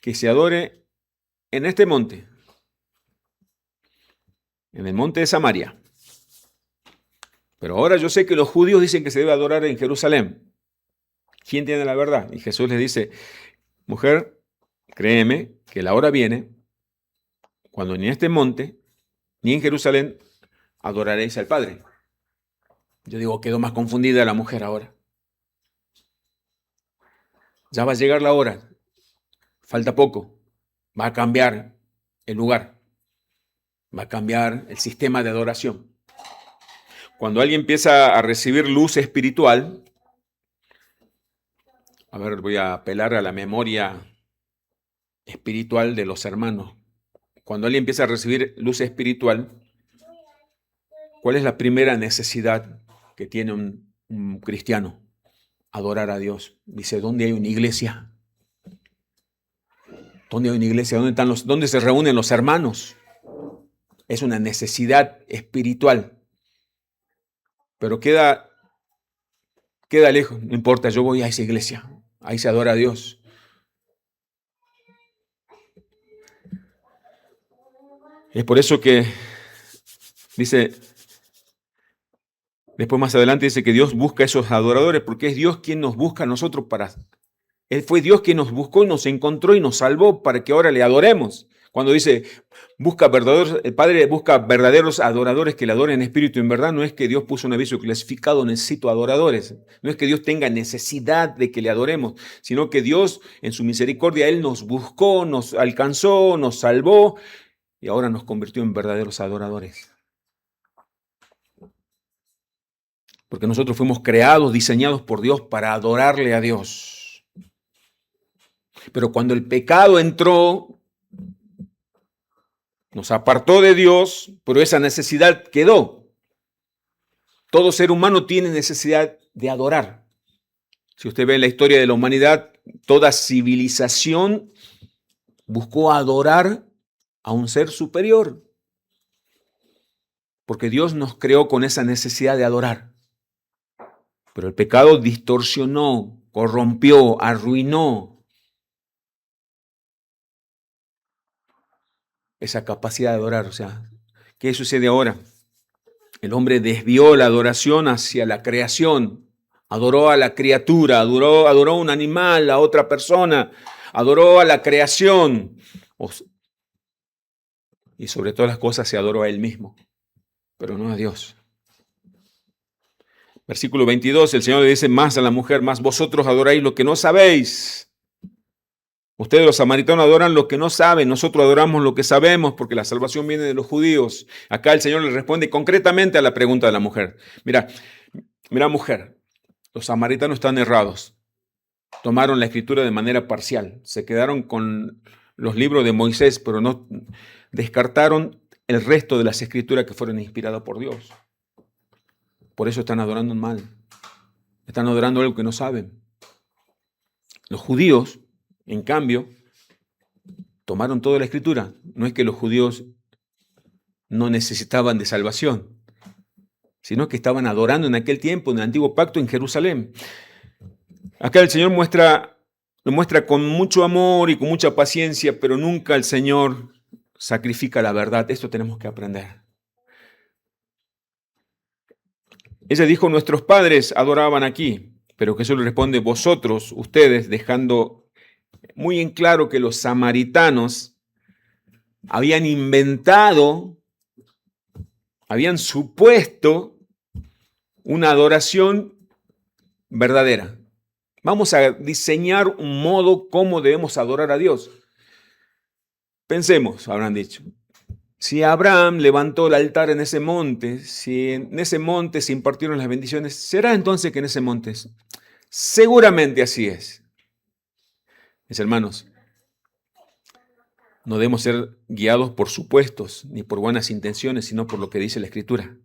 que se adore en este monte, en el monte de Samaria. Pero ahora yo sé que los judíos dicen que se debe adorar en Jerusalén. ¿Quién tiene la verdad? Y Jesús les dice, mujer, créeme que la hora viene cuando ni en este monte ni en Jerusalén adoraréis al Padre. Yo digo, quedó más confundida la mujer ahora. Ya va a llegar la hora, falta poco, va a cambiar el lugar, va a cambiar el sistema de adoración. Cuando alguien empieza a recibir luz espiritual, a ver, voy a apelar a la memoria espiritual de los hermanos. Cuando alguien empieza a recibir luz espiritual, ¿cuál es la primera necesidad que tiene un cristiano? Adorar a Dios. Dice, ¿dónde hay una iglesia? ¿Dónde hay una iglesia? ¿Dónde se reúnen los hermanos? Es una necesidad espiritual. Pero queda lejos, no importa, yo voy a esa iglesia. Ahí se adora a Dios. Es por eso que dice, después más adelante dice que Dios busca a esos adoradores, porque es Dios quien nos busca a nosotros fue Dios quien nos buscó y nos encontró y nos salvó para que ahora le adoremos. Cuando dice, el Padre busca verdaderos adoradores que le adoren en espíritu y en verdad, no es que Dios puso un aviso clasificado, necesito adoradores. No es que Dios tenga necesidad de que le adoremos, sino que Dios en su misericordia, Él nos buscó, nos alcanzó, nos salvó y ahora nos convirtió en verdaderos adoradores. Porque nosotros fuimos creados, diseñados por Dios para adorarle a Dios. Pero cuando el pecado entró, nos apartó de Dios, pero esa necesidad quedó. Todo ser humano tiene necesidad de adorar. Si usted ve en la historia de la humanidad, toda civilización buscó adorar a un ser superior. Porque Dios nos creó con esa necesidad de adorar. Pero el pecado distorsionó, corrompió, arruinó esa capacidad de adorar. O sea, ¿qué sucede ahora? El hombre desvió la adoración hacia la creación, adoró a la criatura, adoró a un animal, a otra persona, adoró a la creación. Y sobre todas las cosas se adoró a él mismo, pero no a Dios. Versículo 22, el Señor le dice más a la mujer, más vosotros adoráis lo que no sabéis. Ustedes los samaritanos adoran lo que no saben, nosotros adoramos lo que sabemos porque la salvación viene de los judíos. Acá el Señor le responde concretamente a la pregunta de la mujer. Mira mujer, los samaritanos están errados. Tomaron la escritura de manera parcial, se quedaron con los libros de Moisés, pero no descartaron el resto de las escrituras que fueron inspiradas por Dios. Por eso están adorando mal, están adorando algo que no saben. Los judíos, en cambio, tomaron toda la escritura. No es que los judíos no necesitaban de salvación, sino que estaban adorando en aquel tiempo, en el antiguo pacto, en Jerusalén. Acá el Señor lo muestra con mucho amor y con mucha paciencia, pero nunca el Señor sacrifica la verdad. Esto tenemos que aprender. Ella dijo, nuestros padres adoraban aquí, pero Jesús le responde, vosotros, ustedes, dejando muy en claro que los samaritanos habían inventado, habían supuesto una adoración verdadera. Vamos a diseñar un modo cómo debemos adorar a Dios. Pensemos, habrán dicho, si Abraham levantó el altar en ese monte, si en ese monte se impartieron las bendiciones, ¿será entonces que en ese monte es? Seguramente así es. Mis hermanos, no debemos ser guiados por supuestos ni por buenas intenciones, sino por lo que dice la Escritura.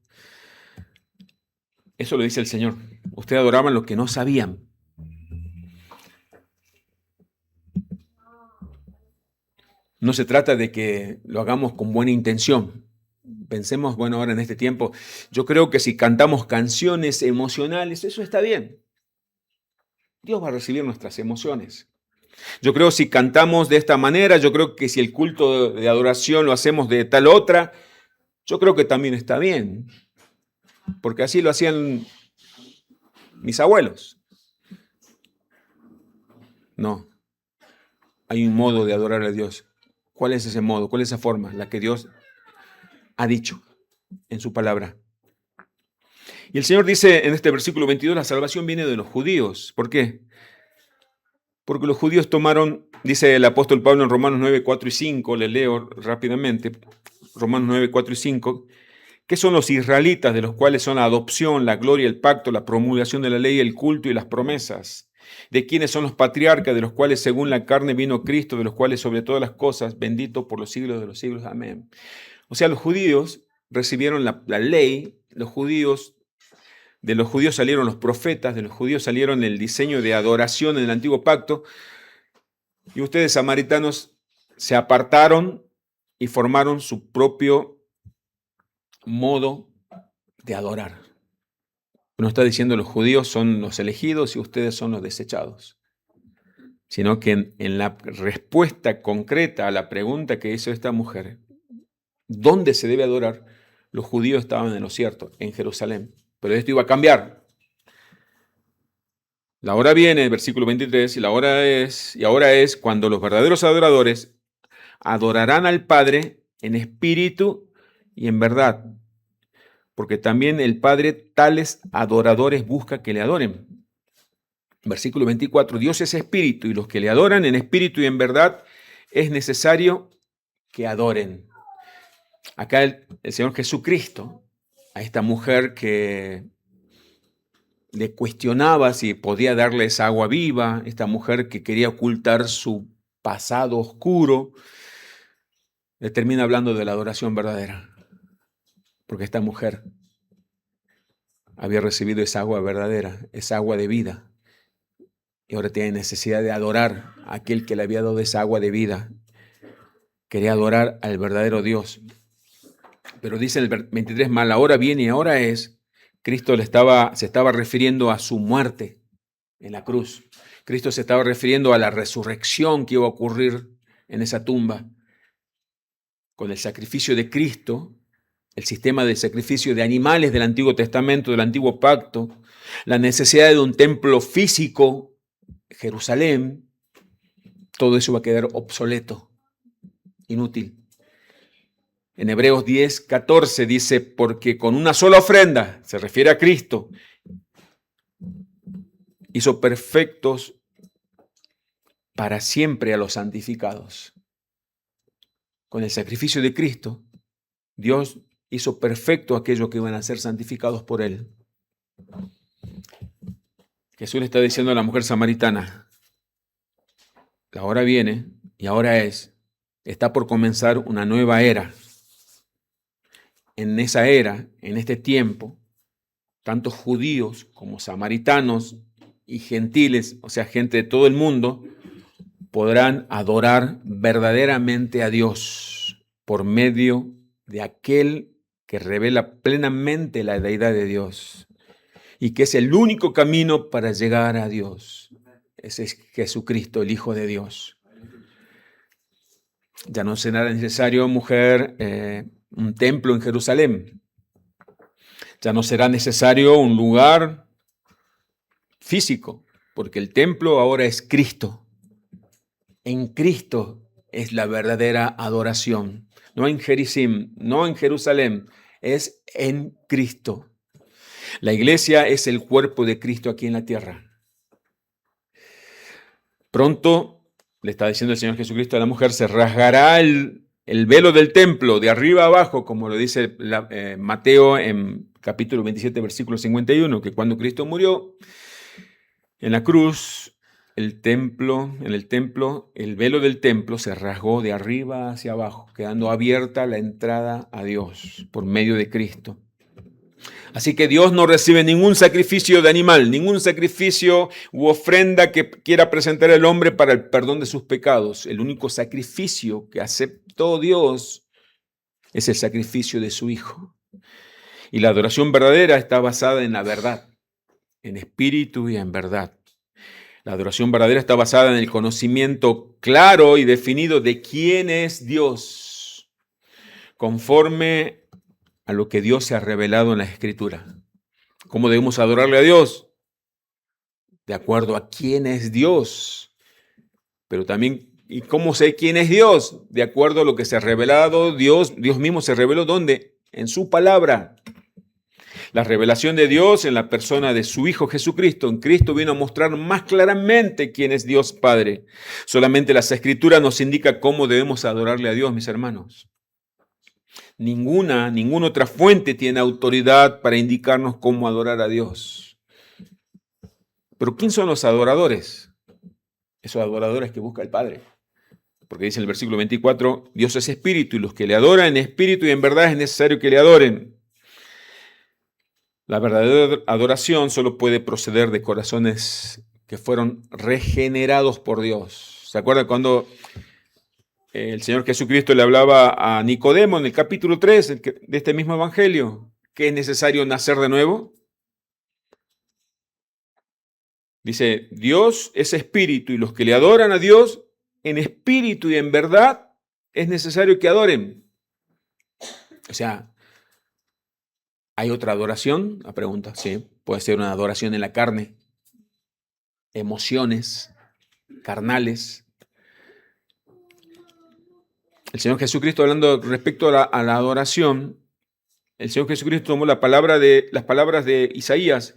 Eso lo dice el Señor. Ustedes adoraban lo que no sabían. No se trata de que lo hagamos con buena intención. Pensemos, bueno, ahora en este tiempo, yo creo que si cantamos canciones emocionales, eso está bien. Dios va a recibir nuestras emociones. Yo creo si cantamos de esta manera, yo creo que si el culto de adoración lo hacemos de tal otra, yo creo que también está bien. Porque así lo hacían mis abuelos. No, hay un modo de adorar a Dios. ¿Cuál es ese modo? ¿Cuál es esa forma? La que Dios ha dicho en su palabra. Y el Señor dice en este versículo 22, la salvación viene de los judíos. ¿Por qué? Porque los judíos tomaron, dice el apóstol Pablo en Romanos 9, 4 y 5, le leo rápidamente, Romanos 9, 4 y 5, ¿qué son los israelitas, de los cuales son la adopción, la gloria, el pacto, la promulgación de la ley, el culto y las promesas? ¿De quiénes son los patriarcas, de los cuales según la carne vino Cristo, de los cuales sobre todas las cosas, bendito por los siglos de los siglos? Amén. O sea, los judíos recibieron la ley, de los judíos salieron los profetas, de los judíos salieron el diseño de adoración en el antiguo pacto, y ustedes, samaritanos, se apartaron y formaron su propio modo de adorar. No está diciendo los judíos son los elegidos y ustedes son los desechados, sino que en la respuesta concreta a la pregunta que hizo esta mujer, ¿dónde se debe adorar? Los judíos estaban en lo cierto, en Jerusalén. Pero esto iba a cambiar. La hora viene, el versículo 23, y ahora es cuando los verdaderos adoradores adorarán al Padre en espíritu y en verdad, porque también el Padre tales adoradores busca que le adoren. Versículo 24, Dios es espíritu y los que le adoran en espíritu y en verdad es necesario que adoren. Acá el Señor Jesucristo, a esta mujer que le cuestionaba si podía darle esa agua viva, esta mujer que quería ocultar su pasado oscuro, le termina hablando de la adoración verdadera, porque esta mujer había recibido esa agua verdadera, esa agua de vida, y ahora tiene necesidad de adorar a aquel que le había dado esa agua de vida. Quería adorar al verdadero Dios. Pero dice el 23, mal, ahora viene y ahora es. Cristo se estaba refiriendo a su muerte en la cruz. Cristo se estaba refiriendo a la resurrección que iba a ocurrir en esa tumba. Con el sacrificio de Cristo, el sistema de sacrificio de animales del Antiguo Testamento, del Antiguo Pacto, la necesidad de un templo físico, Jerusalén, todo eso va a quedar obsoleto, inútil. En Hebreos 10, 14 dice, porque con una sola ofrenda, se refiere a Cristo, hizo perfectos para siempre a los santificados. Con el sacrificio de Cristo, Dios hizo perfecto a aquellos que iban a ser santificados por Él. Jesús le está diciendo a la mujer samaritana, la hora viene y ahora está por comenzar una nueva era. En esa era, en este tiempo, tanto judíos como samaritanos y gentiles, o sea, gente de todo el mundo, podrán adorar verdaderamente a Dios por medio de aquel que revela plenamente la deidad de Dios y que es el único camino para llegar a Dios. Ese es Jesucristo, el Hijo de Dios. Ya no será necesario, mujer, un templo en Jerusalén. Ya no será necesario un lugar físico, porque el templo ahora es Cristo. En Cristo es la verdadera adoración. No en Gerizim, no en Jerusalén, es en Cristo. La iglesia es el cuerpo de Cristo aquí en la tierra. Pronto, le está diciendo el Señor Jesucristo a la mujer, se rasgará el velo del templo de arriba a abajo, como lo dice Mateo en capítulo 27, versículo 51, que cuando Cristo murió en la cruz, en el templo, el velo del templo se rasgó de arriba hacia abajo, quedando abierta la entrada a Dios por medio de Cristo. Así que Dios no recibe ningún sacrificio de animal, ningún sacrificio u ofrenda que quiera presentar el hombre para el perdón de sus pecados. El único sacrificio que aceptó Dios es el sacrificio de su Hijo. Y la adoración verdadera está basada en la verdad, en espíritu y en verdad. La adoración verdadera está basada en el conocimiento claro y definido de quién es Dios, conforme a lo que Dios se ha revelado en la Escritura. ¿Cómo debemos adorarle a Dios? De acuerdo a quién es Dios. Pero también, ¿y cómo sé quién es Dios? De acuerdo a lo que se ha revelado Dios mismo se reveló, ¿dónde? En su palabra. La revelación de Dios en la persona de su Hijo Jesucristo. En Cristo vino a mostrar más claramente quién es Dios Padre. Solamente las Escrituras nos indican cómo debemos adorarle a Dios, mis hermanos. Ninguna otra fuente tiene autoridad para indicarnos cómo adorar a Dios. Pero ¿quién son los adoradores? Esos adoradores que busca el Padre. Porque dice en el versículo 24, Dios es espíritu y los que le adoran en espíritu y en verdad es necesario que le adoren. La verdadera adoración solo puede proceder de corazones que fueron regenerados por Dios. ¿Se acuerdan cuando el Señor Jesucristo le hablaba a Nicodemo en el capítulo 3 de este mismo evangelio? ¿Que es necesario nacer de nuevo? Dice, Dios es espíritu y los que le adoran a Dios en espíritu y en verdad es necesario que adoren. O sea, ¿hay otra adoración? La pregunta, sí. Puede ser una adoración en la carne, emociones carnales. El Señor Jesucristo, hablando respecto a la adoración, el Señor Jesucristo tomó las palabras de Isaías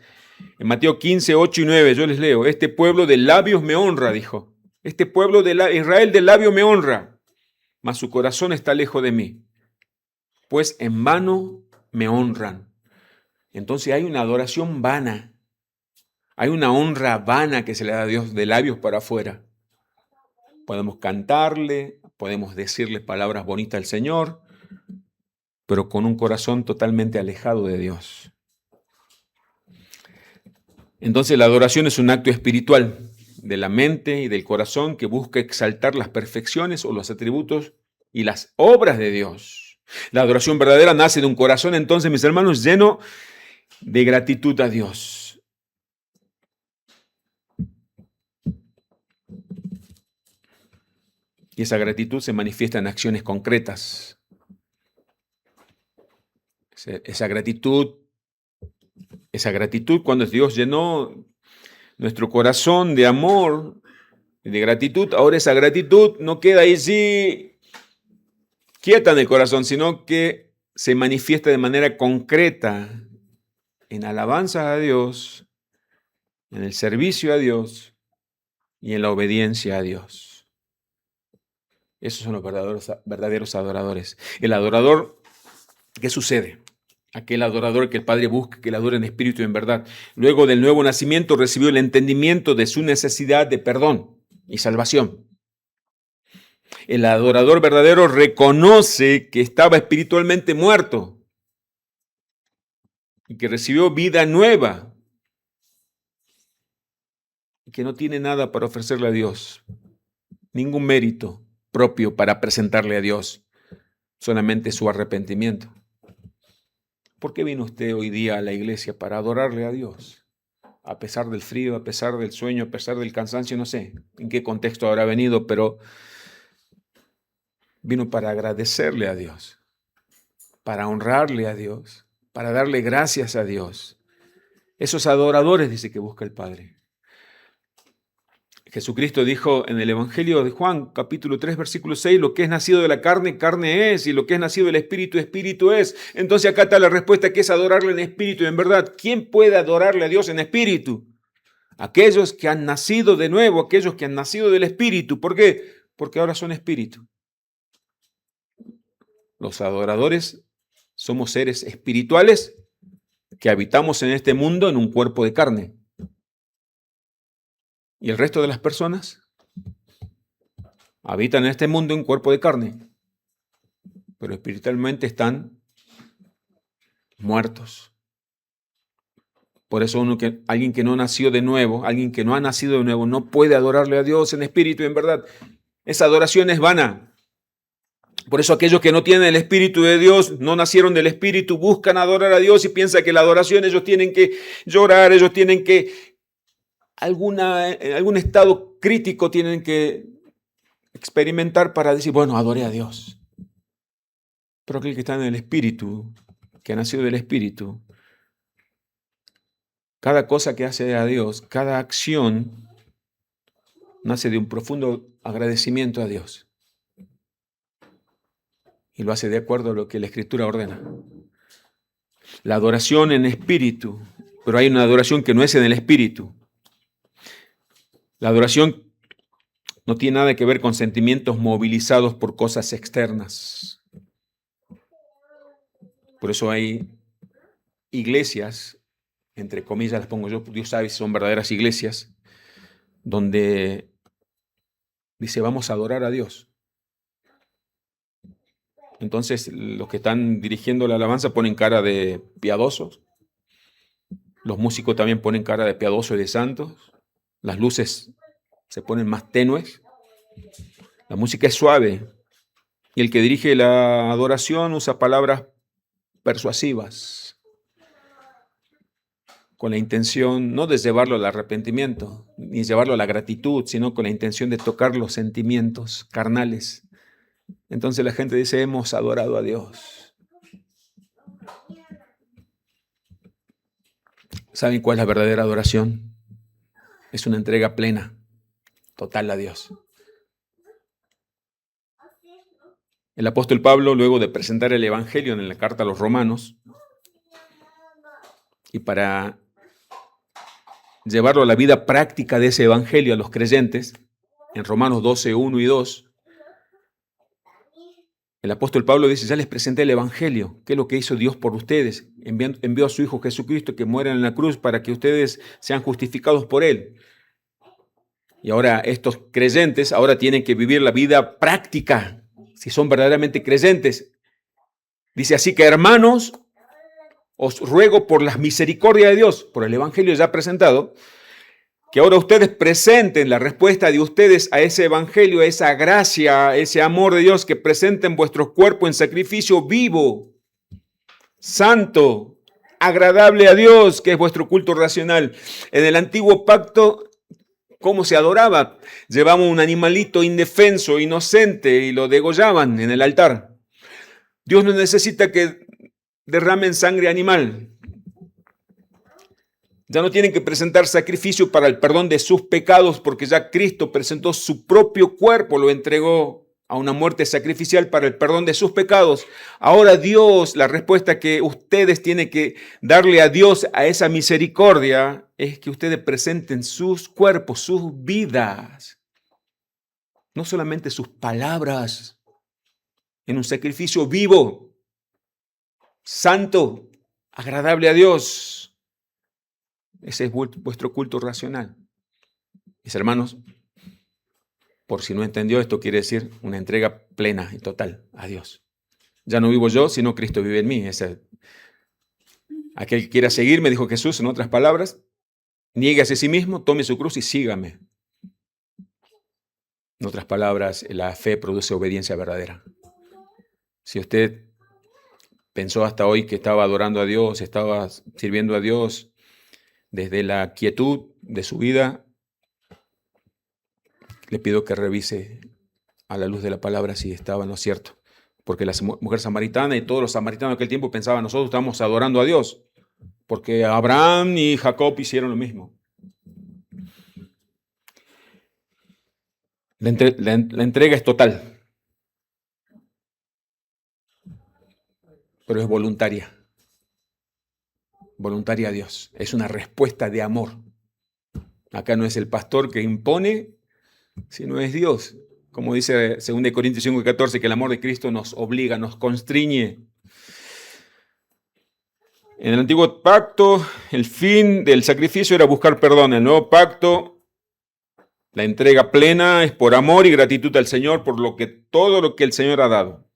en Mateo 15, 8 y 9. Yo les leo. Este pueblo de labios me honra, dijo. Este pueblo de Israel de labios me honra, mas su corazón está lejos de mí, pues en vano me honran. Entonces hay una adoración vana, hay una honra vana que se le da a Dios de labios para afuera. Podemos cantarle, podemos decirle palabras bonitas al Señor, pero con un corazón totalmente alejado de Dios. Entonces la adoración es un acto espiritual de la mente y del corazón que busca exaltar las perfecciones o los atributos y las obras de Dios. La adoración verdadera nace de un corazón, entonces, mis hermanos, lleno de gratitud a Dios. Y esa gratitud se manifiesta en acciones concretas. Esa gratitud, cuando Dios llenó nuestro corazón de amor y de gratitud, ahora esa gratitud no queda ahí sí quieta en el corazón, sino que se manifiesta de manera concreta en alabanza a Dios, en el servicio a Dios y en la obediencia a Dios. Esos son los verdaderos adoradores. El adorador, ¿qué sucede? Aquel adorador que el Padre busca, que le adore en espíritu y en verdad. Luego del nuevo nacimiento recibió el entendimiento de su necesidad de perdón y salvación. El adorador verdadero reconoce que estaba espiritualmente muerto y que recibió vida nueva y que no tiene nada para ofrecerle a Dios, ningún mérito propio para presentarle a Dios, solamente su arrepentimiento. ¿Por qué vino usted hoy día a la iglesia? Para adorarle a Dios. A pesar del frío, a pesar del sueño, a pesar del cansancio, no sé en qué contexto habrá venido, pero vino para agradecerle a Dios, para honrarle a Dios, para darle gracias a Dios. Esos adoradores, dice que busca el Padre. Jesucristo dijo en el Evangelio de Juan, capítulo 3, versículo 6, lo que es nacido de la carne, carne es, y lo que es nacido del Espíritu, Espíritu es. Entonces acá está la respuesta, que es adorarle en espíritu y en verdad. ¿Quién puede adorarle a Dios en espíritu? Aquellos que han nacido de nuevo, aquellos que han nacido del Espíritu. ¿Por qué? Porque ahora son espíritu. Los adoradores somos seres espirituales que habitamos en este mundo en un cuerpo de carne. ¿Y el resto de las personas? Habitan en este mundo en un cuerpo de carne, pero espiritualmente están muertos. Por eso alguien que no nació de nuevo, alguien que no ha nacido de nuevo, no puede adorarle a Dios en espíritu y en verdad. Esa adoración es vana. Por eso aquellos que no tienen el Espíritu de Dios, no nacieron del Espíritu, buscan adorar a Dios y piensan que la adoración ellos tienen que llorar, ellos tienen que, en algún estado crítico tienen que experimentar para decir, bueno, adoré a Dios. Pero aquel que está en el Espíritu, que ha nacido del Espíritu, cada cosa que hace a Dios, cada acción, nace de un profundo agradecimiento a Dios. Y lo hace de acuerdo a lo que la Escritura ordena. La adoración en espíritu, pero hay una adoración que no es en el espíritu. La adoración no tiene nada que ver con sentimientos movilizados por cosas externas. Por eso hay iglesias, entre comillas las pongo yo, Dios sabe si son verdaderas iglesias, donde dice vamos a adorar a Dios. Entonces los que están dirigiendo la alabanza ponen cara de piadosos, los músicos también ponen cara de piadosos y de santos, las luces se ponen más tenues, la música es suave y el que dirige la adoración usa palabras persuasivas con la intención no de llevarlo al arrepentimiento ni llevarlo a la gratitud, sino con la intención de tocar los sentimientos carnales. Entonces la gente dice, hemos adorado a Dios. ¿Saben cuál es la verdadera adoración? Es una entrega plena, total a Dios. El apóstol Pablo, luego de presentar el Evangelio en la carta a los Romanos, y para llevarlo a la vida práctica de ese Evangelio a los creyentes, en Romanos 12, 1 y 2, el apóstol Pablo dice, ya les presenté el Evangelio, ¿qué es lo que hizo Dios por ustedes? Envió a su Hijo Jesucristo que muera en la cruz para que ustedes sean justificados por Él. Y ahora estos creyentes ahora tienen que vivir la vida práctica, si son verdaderamente creyentes. Dice, así que hermanos, os ruego por las misericordias de Dios, por el Evangelio ya presentado, que ahora ustedes presenten la respuesta de ustedes a ese evangelio, a esa gracia, a ese amor de Dios, que presenten vuestros cuerpos en sacrificio vivo, santo, agradable a Dios, que es vuestro culto racional. En el antiguo pacto, ¿cómo se adoraba? Llevaban un animalito indefenso, inocente, y lo degollaban en el altar. Dios no necesita que derramen sangre animal. Ya no tienen que presentar sacrificio para el perdón de sus pecados porque ya Cristo presentó su propio cuerpo, lo entregó a una muerte sacrificial para el perdón de sus pecados. Ahora Dios, la respuesta que ustedes tienen que darle a Dios a esa misericordia es que ustedes presenten sus cuerpos, sus vidas, no solamente sus palabras, en un sacrificio vivo, santo, agradable a Dios. Ese es vuestro culto racional. Mis hermanos, por si no entendió, esto quiere decir una entrega plena y total a Dios. Ya no vivo yo, sino Cristo vive en mí. Aquel que quiera seguirme, dijo Jesús en otras palabras, niéguese a sí mismo, tome su cruz y sígame. En otras palabras, la fe produce obediencia verdadera. Si usted pensó hasta hoy que estaba adorando a Dios, estaba sirviendo a Dios, desde la quietud de su vida, le pido que revise a la luz de la palabra si estaba en lo cierto. Porque la mujer samaritana y todos los samaritanos de aquel tiempo pensaban, nosotros estamos adorando a Dios. Porque Abraham y Jacob hicieron lo mismo. La entrega es total, pero es voluntaria. Voluntaria a Dios. Es una respuesta de amor. Acá no es el pastor que impone, sino es Dios. Como dice 2 Corintios 5:14, que el amor de Cristo nos obliga, nos constriñe. En el antiguo pacto, el fin del sacrificio era buscar perdón. En el nuevo pacto, la entrega plena es por amor y gratitud al Señor por todo lo que el Señor ha dado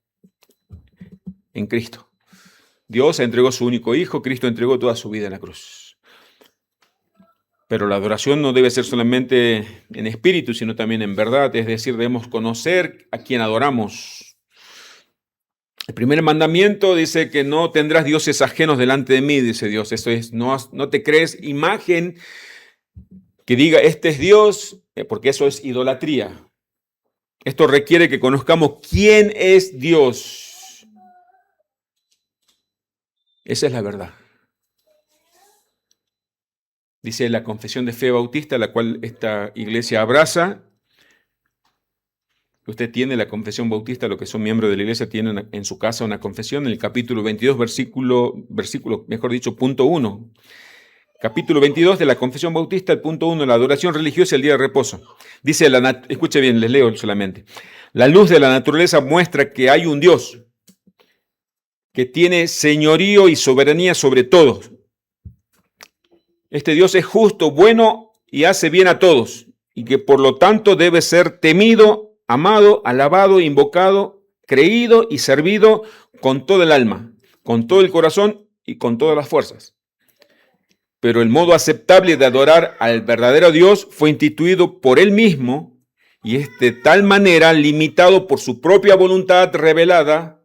en Cristo. Dios entregó su único Hijo, Cristo entregó toda su vida en la cruz. Pero la adoración no debe ser solamente en espíritu, sino también en verdad, es decir, debemos conocer a quien adoramos. El primer mandamiento dice que no tendrás dioses ajenos delante de mí, dice Dios. Esto es, no te crees imagen que diga, este es Dios, porque eso es idolatría. Esto requiere que conozcamos quién es Dios. Esa es la verdad. Dice la confesión de fe bautista, la cual esta iglesia abraza. Usted tiene la confesión bautista, los que son miembros de la iglesia tienen en su casa una confesión, en el capítulo 22, punto 1. Capítulo 22 de la confesión bautista, el punto 1, la adoración religiosa y el día de reposo. Dice, escuche bien, les leo solamente. La luz de la naturaleza muestra que hay un Dios que tiene señorío y soberanía sobre todos. Este Dios es justo, bueno y hace bien a todos, y que por lo tanto debe ser temido, amado, alabado, invocado, creído y servido con todo el alma, con todo el corazón y con todas las fuerzas. Pero el modo aceptable de adorar al verdadero Dios fue instituido por Él mismo y es de tal manera limitado por su propia voluntad revelada.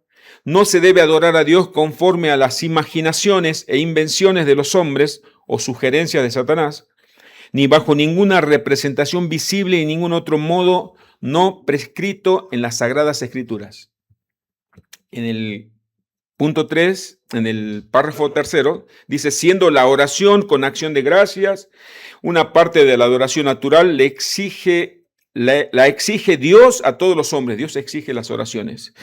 No se debe adorar a Dios conforme a las imaginaciones e invenciones de los hombres o sugerencias de Satanás, ni bajo ninguna representación visible y ningún otro modo no prescrito en las Sagradas Escrituras. En el punto 3, en el párrafo 3, dice, siendo la oración con acción de gracias, una parte de la adoración natural la exige Dios a todos los hombres. Dios exige las oraciones.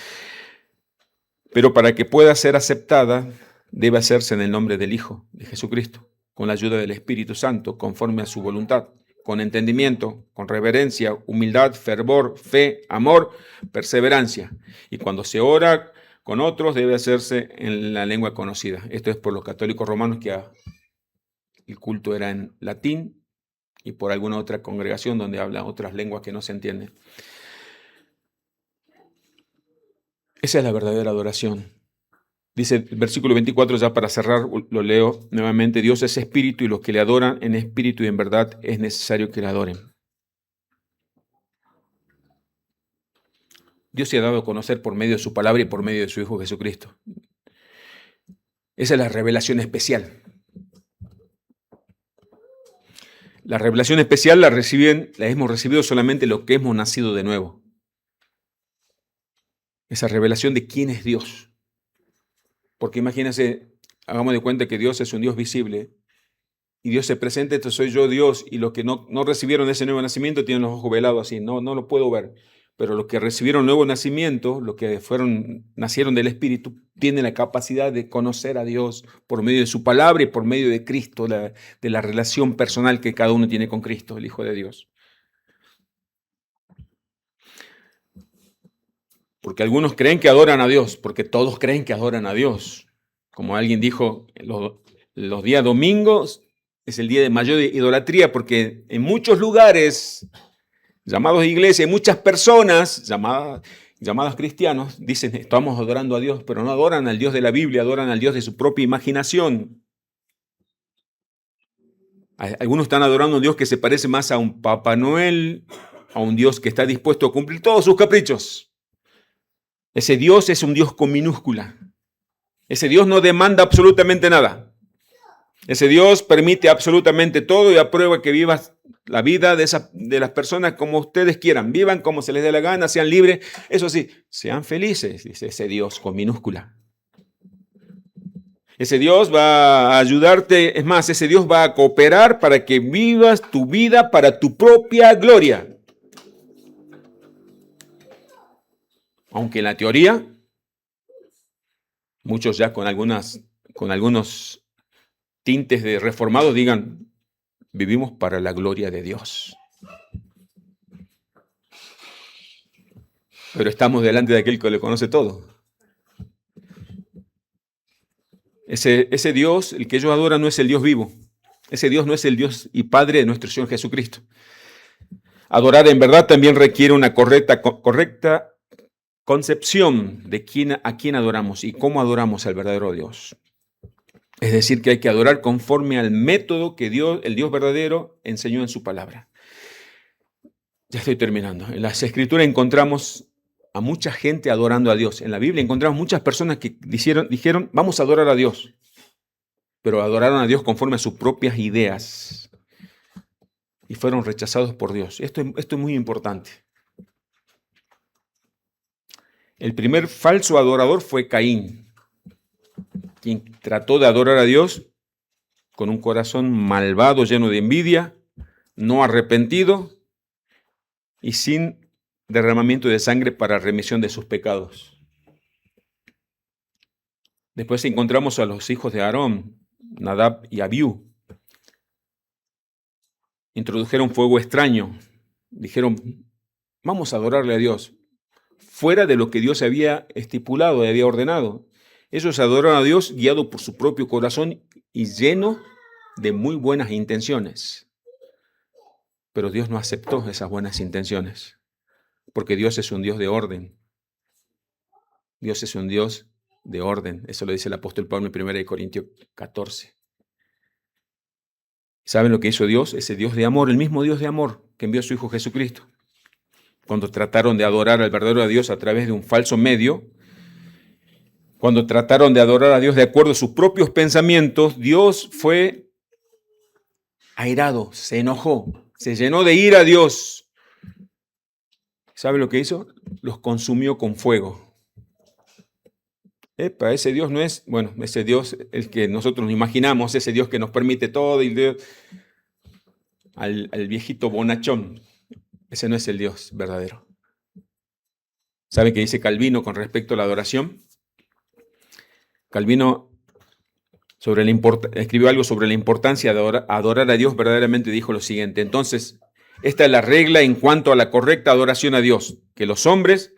Pero para que pueda ser aceptada, debe hacerse en el nombre del Hijo de Jesucristo, con la ayuda del Espíritu Santo, conforme a su voluntad, con entendimiento, con reverencia, humildad, fervor, fe, amor, perseverancia. Y cuando se ora con otros, debe hacerse en la lengua conocida. Esto es por los católicos romanos, que el culto era en latín, y por alguna otra congregación donde habla otras lenguas que no se entienden. Esa es la verdadera adoración. Dice el versículo 24, ya para cerrar, lo leo nuevamente. Dios es espíritu y los que le adoran en espíritu y en verdad es necesario que le adoren. Dios se ha dado a conocer por medio de su palabra y por medio de su Hijo Jesucristo. Esa es la revelación especial. La revelación especial la hemos recibido solamente los que hemos nacido de nuevo. Esa revelación de quién es Dios. Porque imagínense, hagamos de cuenta que Dios es un Dios visible y Dios se presenta, entonces soy yo Dios, y los que no recibieron ese nuevo nacimiento tienen los ojos velados así, no lo puedo ver. Pero los que recibieron nuevo nacimiento, los que nacieron del Espíritu, tienen la capacidad de conocer a Dios por medio de su palabra y por medio de Cristo, de la relación personal que cada uno tiene con Cristo, el Hijo de Dios. Porque algunos creen que adoran a Dios, porque todos creen que adoran a Dios. Como alguien dijo, los días domingos es el día de mayor idolatría, porque en muchos lugares llamados iglesia, muchas personas llamadas cristianos dicen, estamos adorando a Dios, pero no adoran al Dios de la Biblia, adoran al Dios de su propia imaginación. Algunos están adorando a un Dios que se parece más a un Papá Noel, a un Dios que está dispuesto a cumplir todos sus caprichos. Ese Dios es un Dios con minúscula. Ese Dios no demanda absolutamente nada. Ese Dios permite absolutamente todo y aprueba que vivas la vida de las personas como ustedes quieran. Vivan como se les dé la gana, sean libres. Eso sí, sean felices, dice ese Dios con minúscula. Ese Dios va a ayudarte, es más, ese Dios va a cooperar para que vivas tu vida para tu propia gloria. Aunque en la teoría, muchos ya con algunos tintes de reformados digan, vivimos para la gloria de Dios. Pero estamos delante de aquel que le conoce todo. Ese Dios, el que ellos adoran, no es el Dios vivo. Ese Dios no es el Dios y Padre de nuestro Señor Jesucristo. Adorar en verdad también requiere una correcta concepción de a quién adoramos y cómo adoramos al verdadero Dios. Es decir, que hay que adorar conforme al método que el Dios verdadero enseñó en su palabra. Ya estoy terminando. En las Escrituras encontramos a mucha gente adorando a Dios. En la Biblia encontramos muchas personas que dijeron, vamos a adorar a Dios. Pero adoraron a Dios conforme a sus propias ideas. Y fueron rechazados por Dios. Esto es muy importante. El primer falso adorador fue Caín, quien trató de adorar a Dios con un corazón malvado, lleno de envidia, no arrepentido y sin derramamiento de sangre para remisión de sus pecados. Después encontramos a los hijos de Aarón, Nadab y Abiú. Introdujeron fuego extraño. Dijeron, vamos a adorarle a Dios, fuera de lo que Dios había estipulado y había ordenado. Ellos adoraron a Dios guiado por su propio corazón y lleno de muy buenas intenciones. Pero Dios no aceptó esas buenas intenciones, porque Dios es un Dios de orden. Dios es un Dios de orden. Eso lo dice el apóstol Pablo en 1 Corintios 14. ¿Saben lo que hizo Dios? Ese Dios de amor, el mismo Dios de amor que envió a su Hijo Jesucristo. Cuando trataron de adorar al verdadero Dios a través de un falso medio, cuando trataron de adorar a Dios de acuerdo a sus propios pensamientos, Dios fue airado, se enojó, se llenó de ira a Dios. ¿Sabe lo que hizo? Los consumió con fuego. Ese Dios no es, ese Dios el que nosotros nos imaginamos, ese Dios que nos permite todo, y Dios, al viejito bonachón. Ese no es el Dios verdadero. ¿Sabe qué dice Calvino con respecto a la adoración? Calvino escribió algo sobre la importancia de adorar a Dios verdaderamente. Dijo lo siguiente: entonces, esta es la regla en cuanto a la correcta adoración a Dios, que los hombres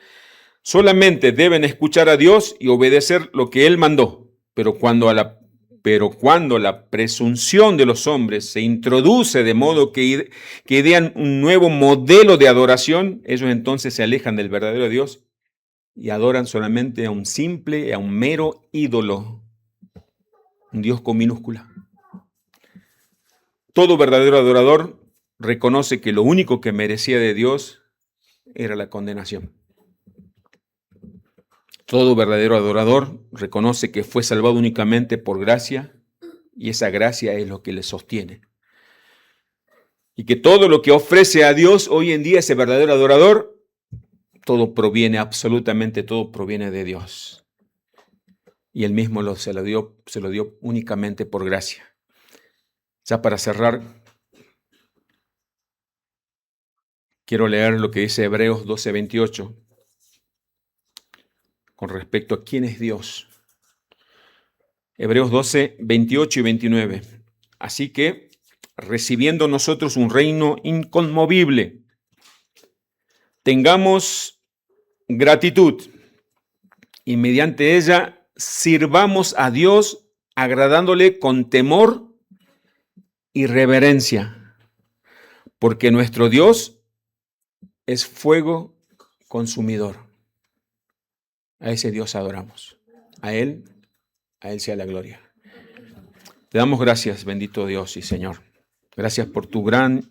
solamente deben escuchar a Dios y obedecer lo que Él mandó, pero cuando la presunción de los hombres se introduce de modo que idean un nuevo modelo de adoración, ellos entonces se alejan del verdadero Dios y adoran solamente a un mero ídolo, un Dios con minúscula. Todo verdadero adorador reconoce que lo único que merecía de Dios era la condenación. Todo verdadero adorador reconoce que fue salvado únicamente por gracia y esa gracia es lo que le sostiene. Y que todo lo que ofrece a Dios hoy en día ese verdadero adorador, absolutamente todo proviene de Dios. Y Él mismo se lo dio únicamente por gracia. Ya para cerrar, quiero leer lo que dice Hebreos 12:28 con respecto a quién es Dios. Hebreos 12:28 y 29. Así que, recibiendo nosotros un reino inconmovible, tengamos gratitud y mediante ella sirvamos a Dios agradándole con temor y reverencia, porque nuestro Dios es fuego consumidor. A ese Dios adoramos. A Él sea la gloria. Te damos gracias, bendito Dios y Señor. Gracias por tu gran